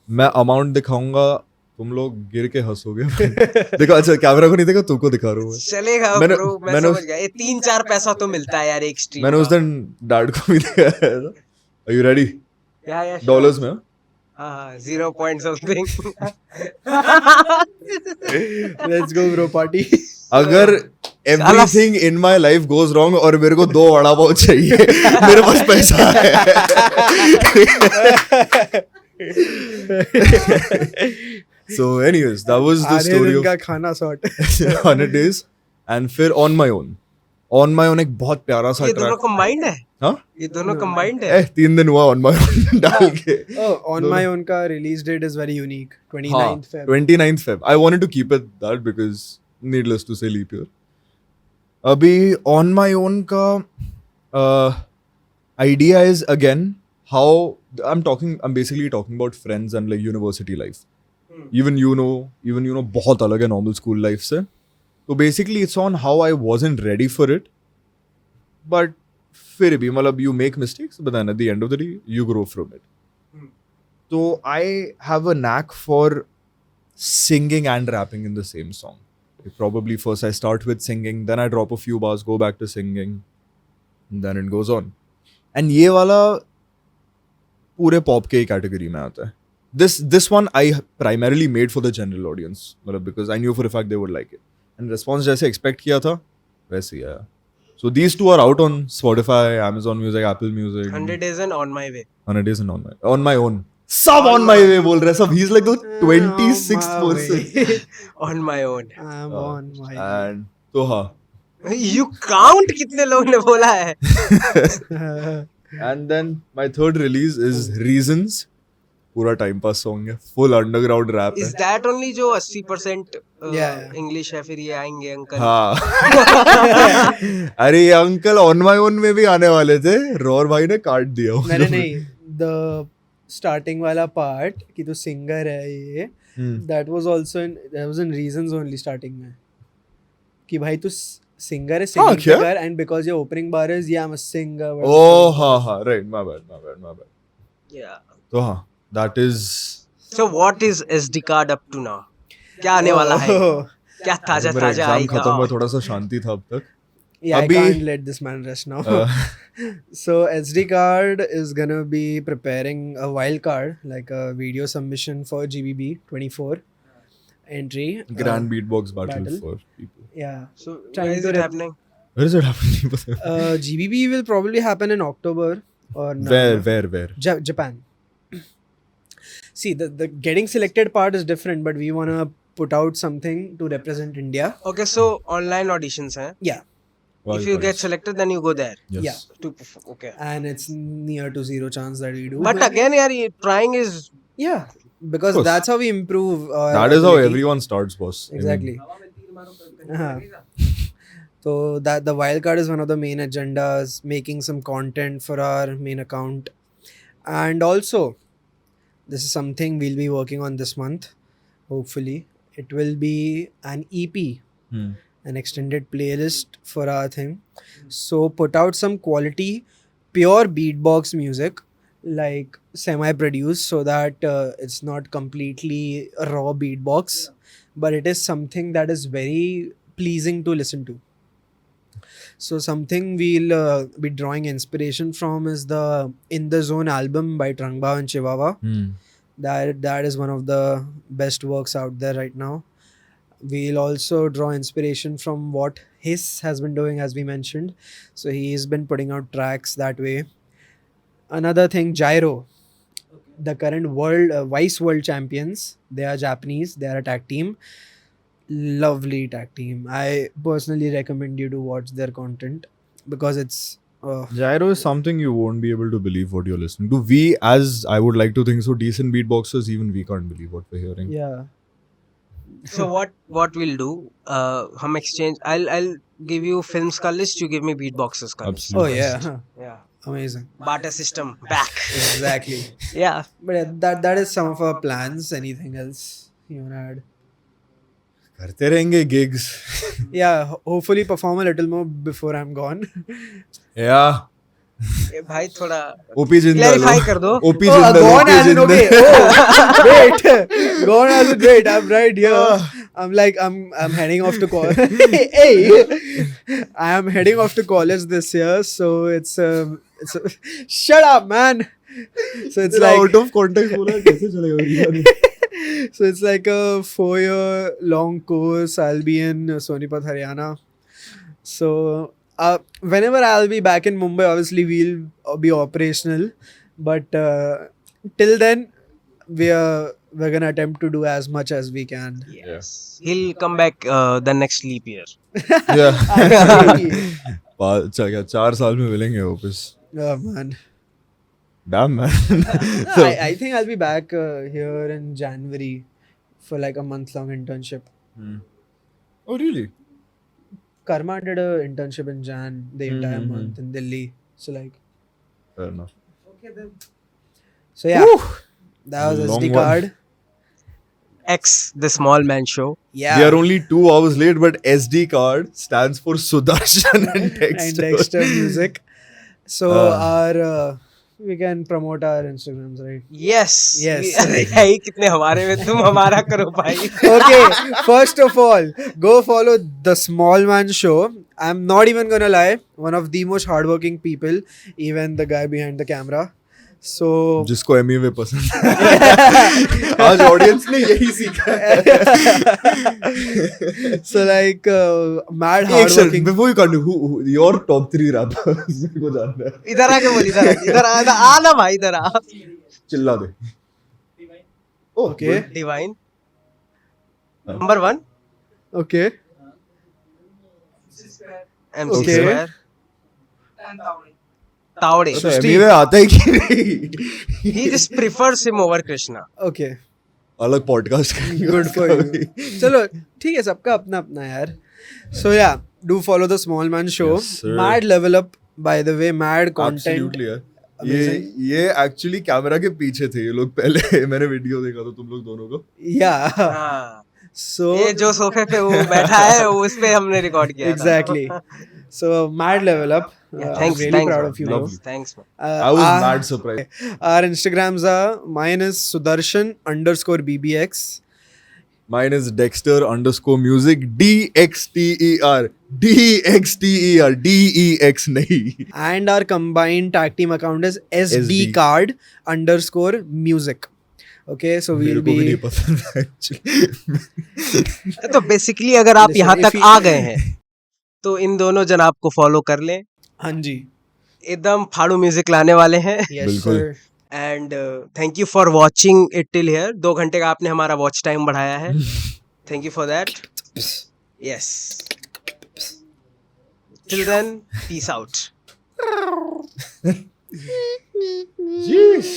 मैं amount दिखाऊंगा तुम लोग गिर के हंसोगे. देखो अच्छा camera को नहीं देखा तुमको दिखा रहा हूँ. चलेगा ब्रो मैं समझ गया. ये 3-4 पैसा तो मिलता है यार एक स्ट्रीम. मैंने उस दिन डैड को भी दिखाया था. Are you ready? या डॉलर्स में. हाँ 0 point something. Let's go bro party. अगर everything in my life goes wrong और मेरे को 2 वड़ा पाव चाहिए मेरे पास पैसा है. So anyways that was the story of खाना sort 100 Days. And फिर On My Own एक बहुत प्यारा सा ये दोनों ट्रैक. combined है. हाँ ये दोनों combined है. 3 दिन हुआ On My Own डाल के. Oh, On My Own का release date is very unique. 29th Feb. 29th Feb. I wanted to keep it that because needless to say leap year. अभी On My Own का idea is again how I'm basically talking about friends and like university life. Even you know बहुत अलग है normal school life से. So basically it's on how I wasn't ready for it. But फिर भी मतलब you make mistakes but then at the end of the day you grow from it. So I have a knack for singing and rapping in the same song. Probably first I start with singing, then I drop a few bars, go back to singing, and then it goes on. And ये वाला पूरे pop के category में आता है. This one I primarily made for the general audience, मतलब because I knew for a fact they would like it. And response जैसे expect किया था वैसे ही आया. So these two are out on Spotify, Amazon Music, Apple Music. 100 Days and On My Way. 100 Days and On My Own. सब On My Way बोल रहे हैं सब. He's like the 26th person. On My Own. I'm on my way. And तो हाँ. You count कितने लोगों ने बोला है. And then my third release is Reasons. पूरा टाइम पास सॉन्ग है. फुल अंडरग्राउंड रैप है. Is that only जो 80% Yeah. इंग्लिश है फिर ये आएंगे अंकल. हाँ. अरे ये अंकल ऑन माई ओन में भी आने वाले थे. रॉर भाई ने काट दिया. मैंने नहीं the starting वाला part कि तू सिंगर है ये that was in Reasons only starting में कि भाई तू singer is singing kya? figure, and because your opening bar is I'm a singer. Oh, ha. Right. My bad. Yeah. So, that is. So what is SD card up to now? क्या आने वाला है? Oh. क्या ताजा मेरा ताजा exam खत्म हुआ आएगा? थोड़ा सा शांति था अब तक. Yeah, I Abhi- can't let this man rest now. So SD card is gonna be preparing a wild card, like a video submission for GBB 24 entry. Grand Beatbox battle battle. for people. Yeah. So Trying where is to it rep- happening? Where is it happening? GBB will probably happen in October or November. Where? Japan. See, the getting selected part is different, but we wanna put out something to represent India. Okay, so online auditions हैं. Yeah. If you get selected, then you go there. Yes. Yeah. To okay. And it's near to zero chance that we do. But again, यार ये trying is yeah, because course. that's how we improve. Our That is how ability. everyone starts, boss. I mean, Exactly. So that the wildcard is one of the main agendas, making some content for our main account, and also this is something we'll be working on this month. Hopefully, it will be an EP, an extended playlist for our thing. So put out some quality, pure beatbox music, like semi-produced, so that it's not completely raw beatbox, but it is something that is very pleasing to listen to. So something we'll be drawing inspiration from is the In the Zone album by Trangbao and Chihuahua. That is one of the best works out there right now. We'll also draw inspiration from what Hiss has been doing, as we mentioned. So he's been putting out tracks that way. Another thing, Gyro, the current world Vice World champions. They are Japanese. They are a tag team. Lovely tag team. I personally recommend you to watch their content because it's Gyro is something you won't be able to believe what you're listening to. We, as I would like to think so, decent beatboxers, even we can't believe what we're hearing. yeah. so what we'll do? हम exchange. I'll give you films का list. You give me beatboxers का list. Oh Absolutely. yeah. Yeah. Amazing. Barter system back. Exactly. Yeah. But yeah, that is some of our plans. Anything else you wanna add? करते रहेंगे gigs. Yeah, hopefully perform a little more before I'm gone. Yeah. ए भाई थोड़ा OP जिंदा clarify लो. कर दो. OP Oh, जिंदा लो. gone OP as in जिंदा. okay. Oh, wait. Gone as in wait. I'm right here. I'm like I'm heading off to college. hey, I am heading off to college this year, so it's shut up, man. So it's तेरा like out of context बोला कैसे चलेगा? so it's like a 4-year long course. I'll be in Sonipat, Haryana. So whenever I'll be back in Mumbai, obviously we'll be operational. But till then, we're gonna attempt to do as much as we can. Yes. He'll come back the next leap year. Yeah. Actually, अच्छा क्या 4 साल में मिलेंगे वापस. oh man. Damn man. No, I think I'll be back here in January for like a month-long internship. Oh really? Karma did an internship in Jan the entire month in Delhi. So like, Fair enough. so yeah, that was Long SD one. card. X the small man show. Yeah. We are only 2 hours late, but SD card stands for Sudarshan and Dexter. And Dexter music. So our we can promote our Instagrams, right? Yes. Yes. अरे भाई कितने हमारे में तुम हमारा करो भाई. Okay, first of all, go follow the Small Man Show. I'm not even gonna lie, one of the most hardworking people, even the guy behind the camera. So जिसको MUA पसंद है. आज ऑडियंस ने यही सीखा है. so like mad एक second, hardworking. before you continue, who your top 3 rappers मेरे को जानना है. इधर आके बोल इधर आ ना भाई इधर आ. चिल्ला दे. Oh, Okay. Divine. Number 1. Okay. MC Okay. Square. Tawde. अच्छा MUA आता है कि नहीं? He just prefers him over Krishna. Okay. अलग पॉडकास्ट Good for you. चलो ठीक है, सबका अपना अपना यार. So yeah, do follow the Small Man Show. Yes, sir. Mad level up, by the way. Mad content. Absolutely यार. Amazing. ये एक्चुअली कैमरा के पीछे थे ये लोग पहले. मैंने वीडियो देखा था तुम लोग दोनों को. Yeah. हाँ. So ये जो सोफे पे वो बैठा है उस पे हमने रिकॉर्ड किया था. exactly. So mad level up. Yeah, I'm thanks, really thanks, proud man. of you, bro. Lovely. Thanks, man. I was our- mad surprised. Our Instagrams are mine is Sudarshan_BBX. Mine is Dexter_music. DXTER. DXTER. DEX nahi. And our combined tag team account is SD SD. card_music. Okay, so we'll मेरे को भी नहीं be पता था actually. तो basically अगर आप Listen, यहाँ if तक we- आ गए हैं तो इन दोनों जनाब को फॉलो कर लें. हाँ जी. एकदम फाड़ू म्यूजिक लाने वाले हैं. Yes बिल्कुल. sir. And thank you for watching it till here. 2 घंटे का आपने हमारा वॉच टाइम बढ़ाया है. Thank you for that. Yes. Till then peace out. Jeez.